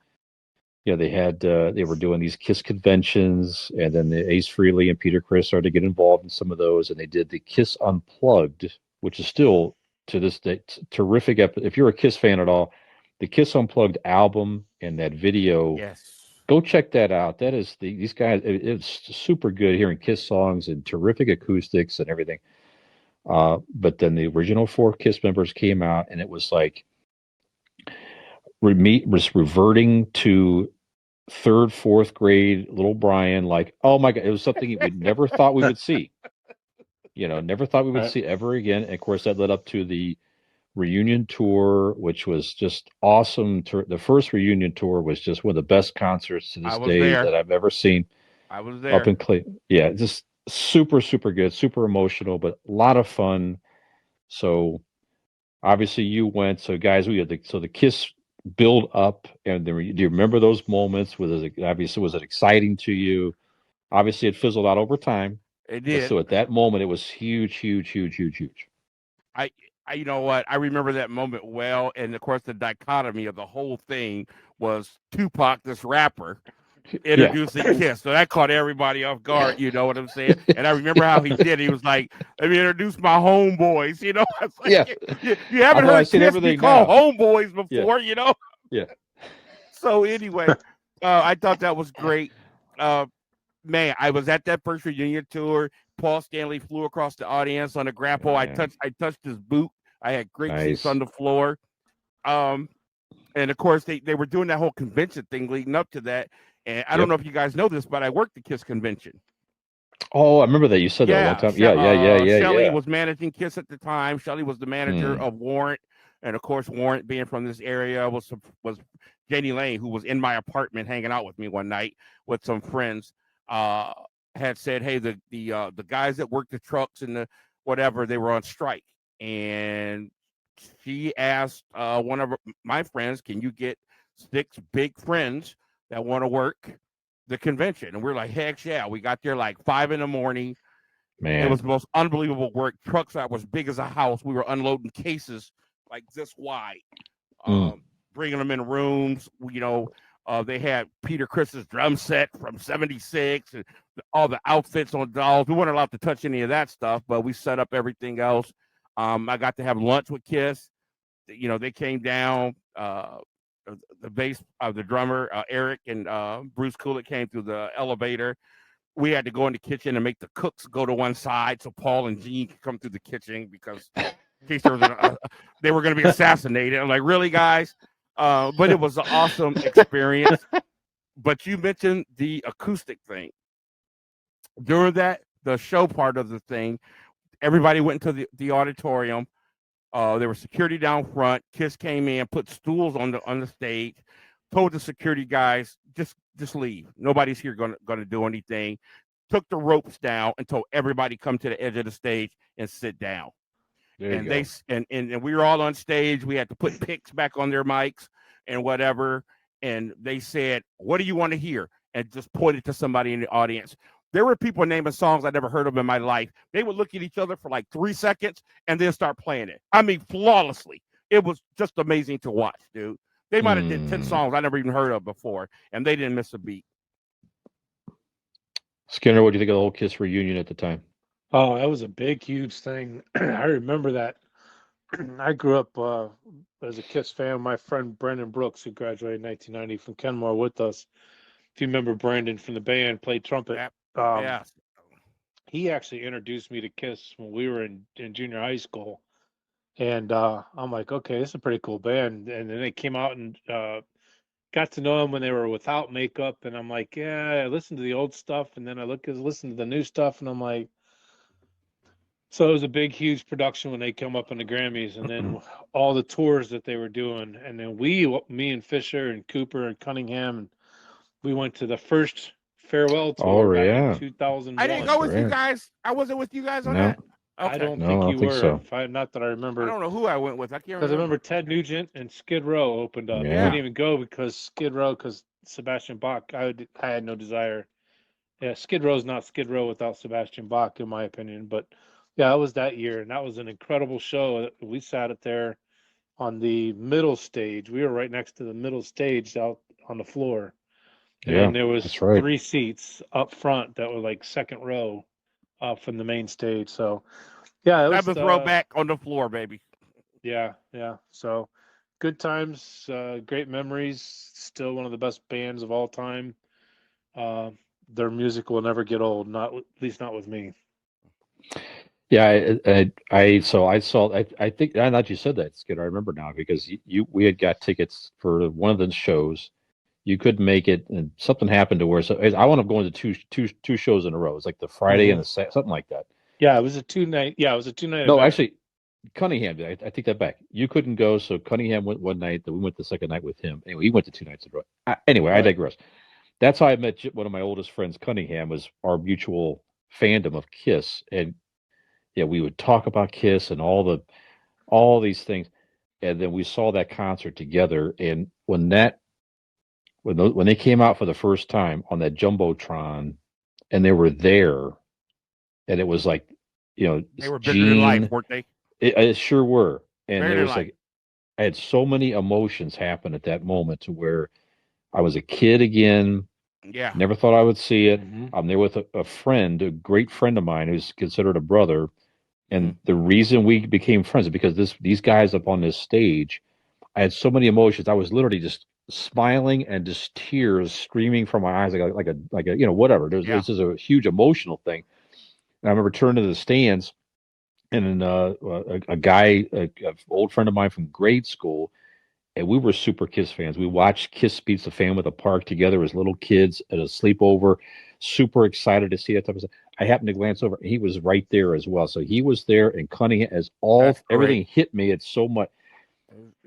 they were doing these Kiss conventions, and then the Ace Frehley and Peter Criss started to get involved in some of those, and they did the Kiss Unplugged, which is still to this day terrific. If you're a Kiss fan at all, the Kiss Unplugged album and that video, go check that out. That is these guys. It's super good hearing Kiss songs and terrific acoustics and everything. But then the original four Kiss members came out, and it was like was reverting to third, fourth grade little Brian. Like, oh my God, it was something we never thought we would see. Never thought we would see ever again. And of course, that led up to the reunion tour, which was just awesome. The first reunion tour was just one of the best concerts to this day that I've ever seen. I was there. Up in Cleveland. Yeah, just super, super good, super emotional, but a lot of fun. So obviously you went. So guys, we had the Kiss build up, and do you remember those moments? Obviously, was it exciting to you? Obviously, it fizzled out over time. It did. So at that moment, it was huge, huge, huge, huge, huge. I you know what? I remember that moment well, and of course, the dichotomy of the whole thing was Tupac, this rapper, introducing Kiss. So that caught everybody off guard, you know what I'm saying? And I remember how he did. He was like, let me introduce my homeboys, you know? Like, you haven't heard Kiss be called homeboys before, you know? Yeah. So anyway, I thought that was great. Man, I was at that first reunion tour. Paul Stanley flew across the audience on a grapple. I touched his boot. I had great seats on the floor. And of course, they were doing that whole convention thing leading up to that. And I don't know if you guys know this, but I worked the Kiss convention. Oh, I remember that. You said that a long time. Yeah. Shelley was managing Kiss at the time. Shelley was the manager of Warrant. And of course, Warrant being from this area was Jenny Lane, who was in my apartment hanging out with me one night with some friends. Had said, hey, the guys that work the trucks and the whatever, they were on strike. And she asked one of my friends, can you get 6 big friends that want to work the convention? And we're like, heck yeah. We got there like 5 a.m. Man, it was the most unbelievable work. Trucks that was big as a house. We were unloading cases like this wide, bringing them in rooms. They had Peter Criss's drum set from '76 and all the outfits on dolls. We weren't allowed to touch any of that stuff, but we set up everything else. I got to have lunch with Kiss. They came down. The bass, the drummer, Eric and Bruce Kulick came through the elevator. We had to go in the kitchen and make the cooks go to one side so Paul and Gene could come through the kitchen because in case there was they were going to be assassinated. I'm like, really, guys? But it was an awesome experience. But you mentioned the acoustic thing. During the show part of the thing, everybody went into the auditorium. There was security down front. Kiss came in, put stools on the stage, told the security guys, just leave. Nobody's here gonna do anything. Took the ropes down and told everybody come to the edge of the stage and sit down. And we were all on stage. We had to put picks back on their mics and whatever. And they said, what do you want to hear? And just pointed to somebody in the audience. There were people naming songs I never heard of in my life. They would look at each other for like 3 seconds and then start playing it. I mean, flawlessly. It was just amazing to watch, dude. They might have did 10 songs I never even heard of before, and they didn't miss a beat. Skinner, what do you think of the whole Kiss reunion at the time? Oh, that was a big, huge thing. I remember that I grew up as a Kiss fan. My friend Brandon Brooks, who graduated in 1990 from Kenmore with us. If you remember Brandon from the band, played trumpet. Yep. Um, Yeah. he actually introduced me to Kiss when we were in junior high school. And I'm like, okay, this is a pretty cool band. And then they came out and got to know them when they were without makeup. And I'm like, yeah, I listened to the old stuff. And then I listen to the new stuff. And I'm like, so it was a big, huge production when they come up in the Grammys. And then all the tours that they were doing. And then me and Fisher and Cooper and Cunningham, and we went to the first farewell tour back in 2001. I didn't go with you guys. I wasn't with you guys on that. Okay. I don't think you were. So. Not that I remember. I don't know who I went with. I can't remember. Because I remember Ted Nugent and Skid Row opened up. Yeah. I didn't even go because Sebastian Bach, I had no desire. Yeah, Skid Row's not Skid Row without Sebastian Bach, in my opinion. But yeah, it was that year, and that was an incredible show. We sat up there on the middle stage. We were right next to the middle stage out on the floor. And there was 3 seats up front that were like second row from the main stage. So yeah, it was a throwback on the floor, baby. Yeah. So good times, great memories. Still one of the best bands of all time. Their music will never get old, at least not with me. Yeah, I think I thought you said that, Skid. I remember now because we had got tickets for one of the shows. You couldn't make it, and something happened to where I wound up going to two shows in a row. It was like the Friday and the something like that. Yeah, it was a 2-night. Yeah, it was a 2-night. No, event. Actually, Cunningham did. I take that back. You couldn't go, so Cunningham went one night. Then we went the second night with him. Anyway, he went to 2 nights in a row. Anyway, right. I digress. That's how I met one of my oldest friends, Cunningham, was our mutual fandom of Kiss, and yeah, we would talk about Kiss and all these things, and then we saw that concert together. And when they came out for the first time on that jumbotron, and they were there, and it was like, they were bigger than life, weren't they? It sure were, and bigger it was like I had so many emotions happen at that moment to where I was a kid again. Yeah, never thought I would see it. I'm there with a friend, a great friend of mine who's considered a brother, and the reason we became friends is because these guys up on this stage, I had so many emotions. I was literally just smiling and just tears streaming from my eyes, like a whatever. This is a huge emotional thing. And I remember turning to the stands, and then a guy, an old friend of mine from grade school, and we were super Kiss fans. We watched Kiss Beats the Fan with a Park together as little kids at a sleepover. Super excited to see that type of stuff. I happened to glance over, and he was right there as well. So he was there, and Cunningham, everything hit me. It's so much.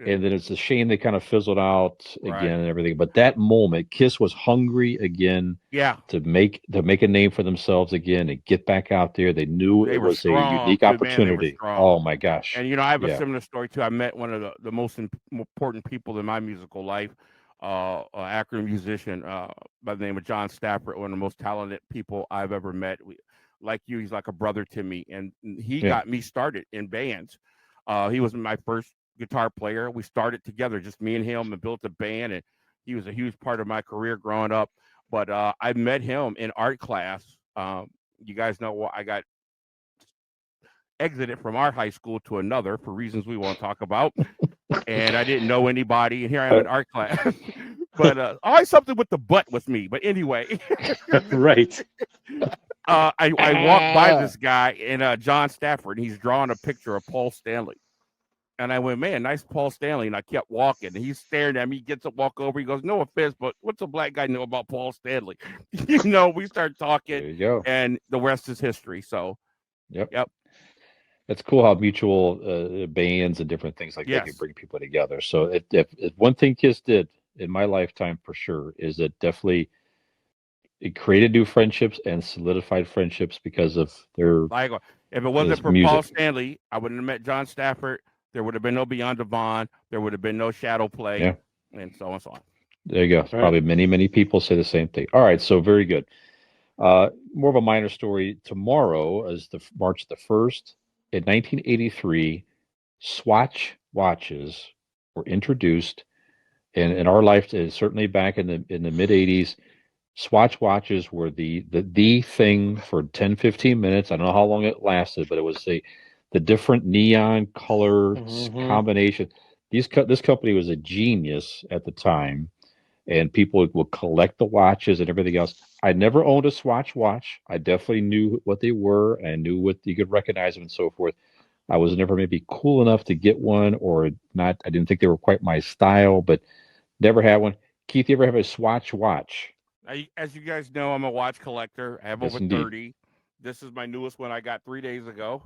And then it's a shame they kind of fizzled out again and everything. But that moment, Kiss was hungry again. Yeah. To make a name for themselves again and get back out there. They knew it was a unique opportunity. Oh my gosh! And I have a similar story too. I met one of the most important people in my musical life, an Akron musician by the name of John Stafford, one of the most talented people I've ever met. Like you, he's like a brother to me, and he got me started in bands. He was my first guitar player. We started together, just me and him, and built a band, and he was a huge part of my career growing up. But I met him in art class. You guys know I got exited from our high school to another for reasons we won't talk about, and I didn't know anybody, and here I am in art class. But always something with the butt with me. But anyway, right. I walked by this guy and John Stafford, and he's drawing a picture of Paul Stanley. And I went, man, nice Paul Stanley. And I kept walking. And he's staring at me. He gets up, walk over. He goes, no offense, but what's a black guy know about Paul Stanley? We start talking. There you go. And the rest is history. So, yep. It's cool how mutual bands and different things like that can bring people together. So if one thing Kiss did in my lifetime for sure is it definitely it created new friendships and solidified friendships because of their. If it wasn't for music. Paul Stanley, I wouldn't have met John Stafford. There would have been no Beyond Devon. There would have been no Shadow Play, and so on and so on. There you go. Probably many people say the same thing. All right, so very good. More of a minor story. Tomorrow is March the 1st. In 1983, Swatch watches were introduced, and in our life, certainly back in the mid 80s, Swatch watches were the thing for 10, 15 minutes. I don't know how long it lasted, but it was the different neon color combination. This company was a genius at the time, and people would collect the watches and everything else. I never owned a Swatch watch. I definitely knew what they were and knew what you could recognize them and so forth. I was never maybe cool enough to get one or not. I didn't think they were quite my style, but never had one. Keith, you ever have a Swatch watch? As you guys know, I'm a watch collector. I have Yes, over indeed. 30. This is my newest one I got 3 days ago.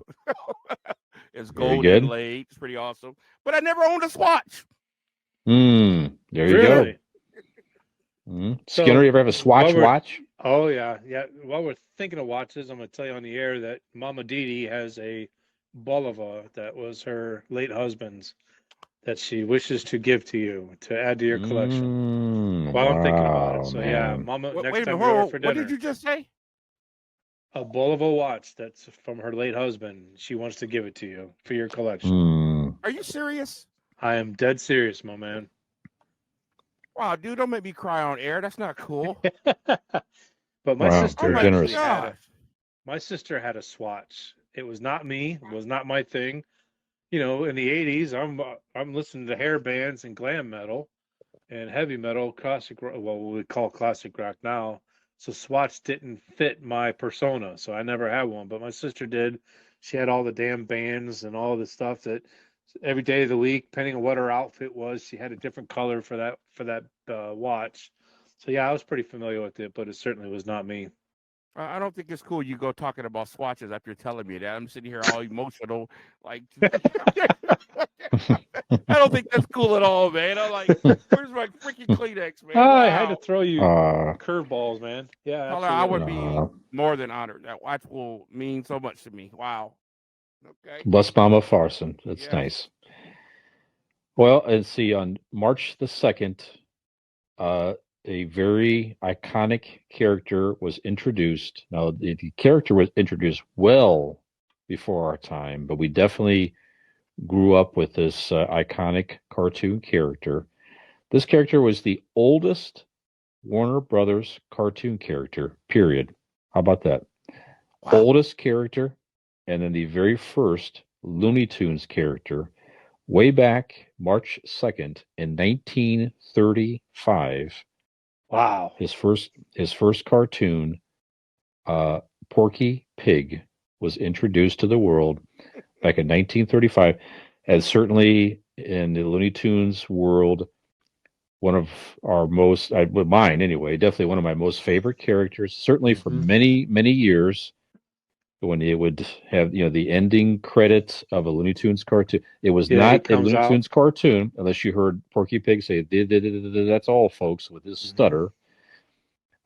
It's Very gold good. inlaid. It's pretty awesome. But I never owned a Swatch. There you go. Skinner, you ever have a Swatch watch? Oh, yeah. While we're thinking of watches, I'm going to tell you on the air that Mama Didi has a Bulova that was her late husband's that she wishes to give to you to add to your collection. While I'm thinking about it. So, man. yeah, Mama, next time you're over for dinner. What did you just say? A Bulova watch that's from her late husband. She wants to give it to you for your collection. Are you serious? I am dead serious, my man. Wow, dude, don't make me cry on air. That's not cool. But my sister generous. My sister had a Swatch. It was not me. It was not my thing. You know, in the 80s, I'm listening to hair bands and glam metal and heavy metal, classic, well, what we call classic rock now. So Swatch didn't fit my persona, so I never had one. But my sister did. She had all the damn bands and all the stuff that every day of the week, depending on what her outfit was, she had a different color for that watch. So yeah, I was pretty familiar with it, but it certainly was not me. I don't think it's cool you go talking about swatches after telling me that. I'm sitting here all emotional. Like, I don't think that's cool at all, man. I'm like, where's my freaking Kleenex, man? Wow. Wow. I had to throw you curveballs, man. Yeah, Caller, I would be more than honored. That watch will mean so much to me. Wow. Okay. Bless Mama Farson. That's nice. Well, let's see. On March the 2nd, a very iconic character was introduced. Now, the character was introduced well before our time, but we definitely grew up with this iconic cartoon character. This character was the oldest Warner Brothers cartoon character, period. How about that? Wow. Oldest character, and then the very first Looney Tunes character, way back March 2nd in 1935. Wow. His first cartoon, Porky Pig, was introduced to the world back in 1935, as certainly in the Looney Tunes world, one of our most, mine anyway, definitely one of my most favorite characters, certainly for many, many years. When they would have, the ending credits of a Looney Tunes cartoon, it was not a Looney Tunes cartoon unless you heard Porky Pig say, "That's all, folks," with his stutter.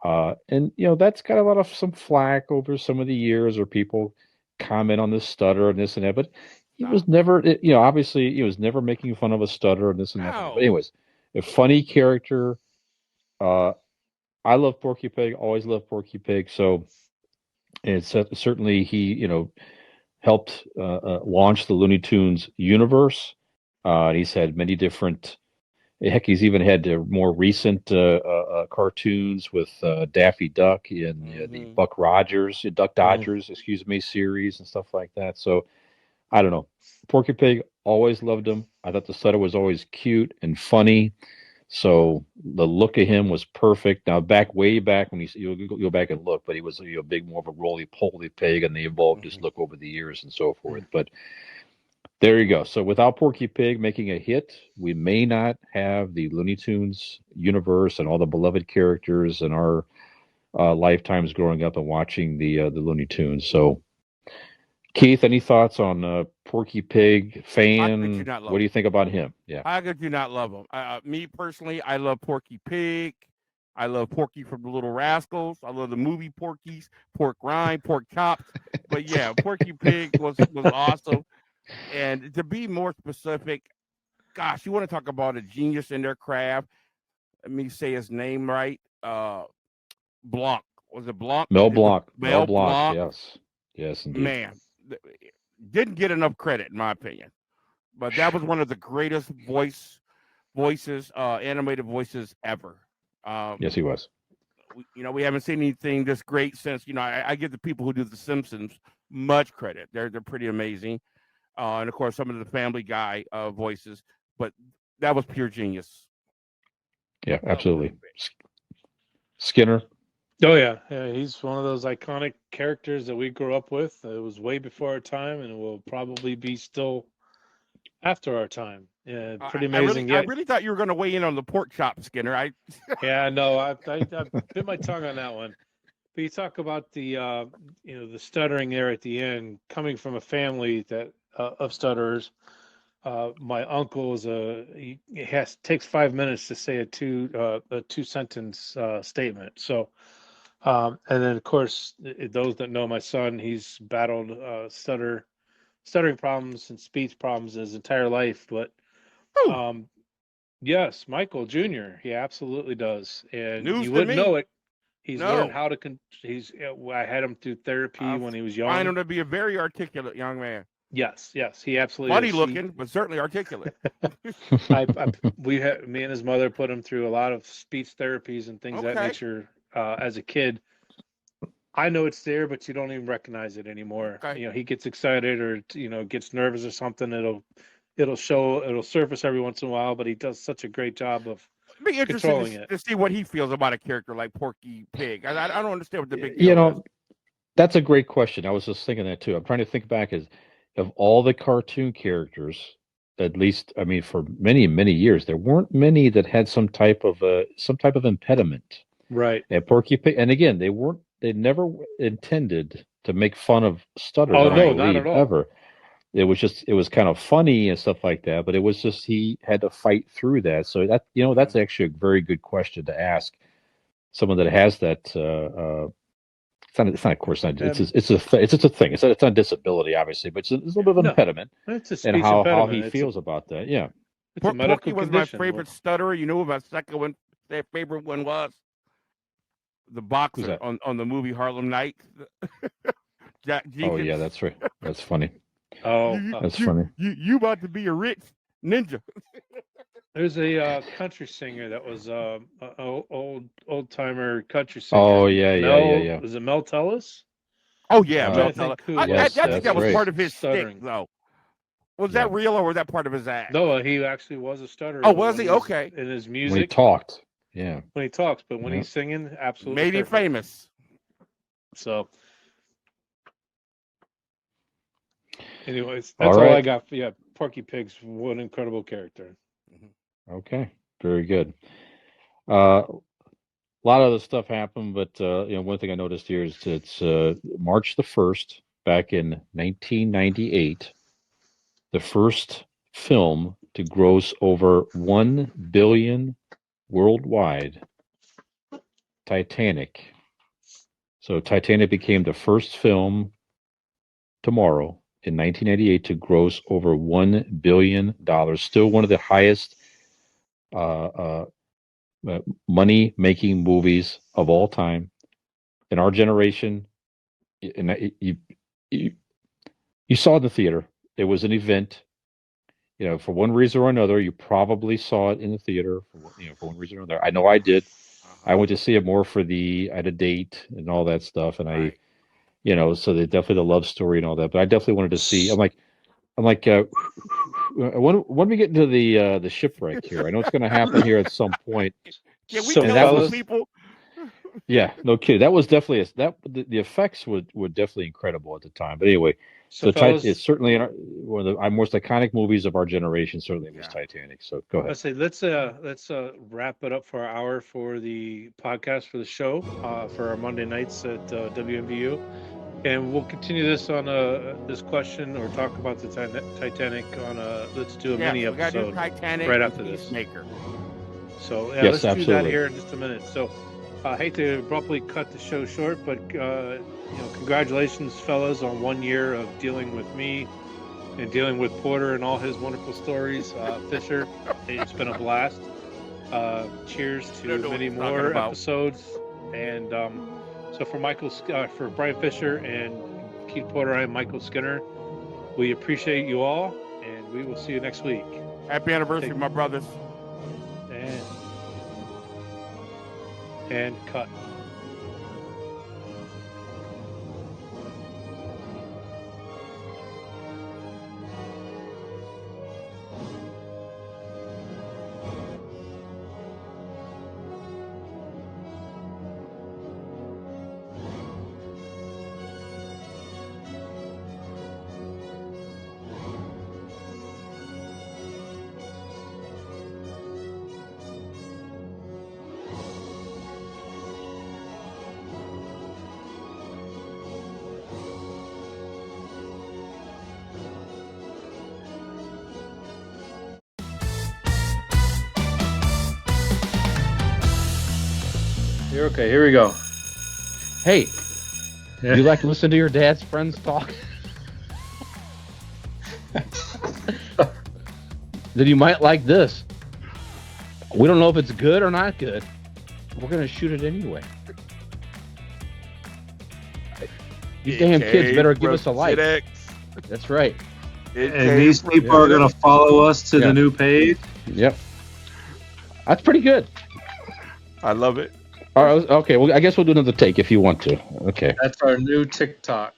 And that's got a lot of some flack over some of the years, where people comment on the stutter and this and that. But he was never, obviously, he was never making fun of a stutter and this and that. But anyways, a funny character. I love Porky Pig. Always loved Porky Pig. So it's certainly he, helped launch the Looney Tunes universe. He's had many different. Heck, he's even had more recent cartoons with Daffy Duck and the Duck Dodgers, series and stuff like that. So I don't know. Porky Pig, always loved him. I thought the stutter was always cute and funny. So the look of him was perfect. Now, way back when you go back and look, but he was big, more of a roly-poly pig, and they evolved his look over the years and so forth. But there you go. So without Porky Pig making a hit, we may not have the Looney Tunes universe and all the beloved characters in our lifetimes growing up and watching the Looney Tunes. So, Keith, any thoughts on Porky Pig fan? What do you think about him? Yeah, how could you not love him? Me personally, I love Porky Pig. I love Porky from the Little Rascals. I love the movie Porky's, Pork Rind, Pork Chops. But yeah, Porky Pig was awesome. And to be more specific, gosh, you want to talk about a genius in their craft? Let me say his name right. Blanc. Was it Blanc? Mel Blanc. Mel Blanc. Yes, indeed. Man, didn't get enough credit in my opinion, but that was one of the greatest voices, animated voices ever. Yes, he was. We haven't seen anything this great since. I give the people who do The Simpsons much credit. They're pretty amazing. and of course some of the Family Guy voices. But that was pure genius. Yeah, absolutely. Skinner. Oh yeah, he's one of those iconic characters that we grew up with. It was way before our time, and it will probably be still after our time. Yeah, pretty amazing. I really thought you were going to weigh in on the pork chop, Skinner. Yeah, no, I bit my tongue on that one. But you talk about the the stuttering there at the end, coming from a family that of stutterers. My uncle is takes 5 minutes to say a two sentence statement. So, and then of course those that know my son, he's battled stuttering problems and speech problems his entire life. But yes, Michael Jr. He absolutely does, and you wouldn't know it. He's learned how to. I had him through therapy when he was young. I find him to be a very articulate young man. Yes, he absolutely funny looking, but certainly articulate. Me and his mother put him through a lot of speech therapies and things of that nature as a kid. I know it's there, but you don't even recognize it anymore. Okay. He gets excited or gets nervous or something. It'll surface every once in a while, but he does such a great job of controlling it. To see what he feels about a character like Porky Pig. I don't understand what the big deal is. That's a great question. I was just thinking that too. I'm trying to think back of all the cartoon characters, at least, I mean, for many, many years, there weren't many that had some type of impediment. Right. And Porky Pig, and again, they never intended to make fun of stutters. Oh, no, not at all. Ever. It was kind of funny and stuff like that, but it was just, he had to fight through that. So that, that's actually a very good question to ask someone that has that, it's not, of course, not. It's just a thing. It's not a disability, obviously, but it's a little bit of an impediment. It's a speech and how impediment. he feels about that. Yeah, Porky was my favorite stutterer. You know what my second one, their favorite one was? The boxer on the movie Harlem Nights. Jack Jenkins. Oh yeah, that's right. That's funny. That's funny. You about to be a rich ninja. There's a country singer that was old timer country singer. Oh yeah. Was it Mel Tullis? Oh yeah, Mel Tullis. I think that was part of his stick, though. Was that real or was that part of his act? No, he actually was a stutterer. Oh, was he? Okay. In his music, when he talked. Yeah. When he talks, but when he's singing, absolutely made him famous. So, anyways, that's all I got. Yeah, Porky Pig's one incredible character. Okay, very good. A lot of other stuff happened, but one thing I noticed here is it's March the 1st, back in 1998, the first film to gross over 1 billion worldwide, Titanic. So Titanic became the first film tomorrow in 1998 to gross over $1 billion. Still one of the highest money-making movies of all time in our generation. And you saw it in the theater. It was an event. For one reason or another, you probably saw it in the theater. For one reason or another, I know I did. I went to see it more I had a date and all that stuff, and so they definitely the love story and all that. But I definitely wanted to see. I'm like, when we get into the shipwreck here, I know it's going to happen here at some point. Can we tell those people? Yeah, no kidding. That was definitely the effects were definitely incredible at the time. But anyway, so it's certainly one of the most iconic movies of our generation. Certainly was Titanic. So go ahead. Let's wrap it up for our hour for the podcast for the show for our Monday nights at WMBU. And we'll continue this on this question or talk about the Titanic on let's do a mini episode right after this. So let's do that here in just a minute. So I hate to abruptly cut the show short, but congratulations, fellas, on 1 year of dealing with me and dealing with Porter and all his wonderful stories. Fisher, it's been a blast. Cheers to many more episodes. And so for Brian Fisher and Keith Porter, I'm Michael Skinner. We appreciate you all, and we will see you next week. Happy anniversary, my brothers. And cut. You're okay. Here we go. Hey, do you like to listen to your dad's friends talk? Then you might like this. We don't know if it's good or not good. We're going to shoot it anyway. You damn kids better give us a like. GenX. That's right. And these people are going to follow us to the new page. Yep. That's pretty good. I love it. All right, okay, well, I guess we'll do another take if you want to. Okay. That's our new TikTok.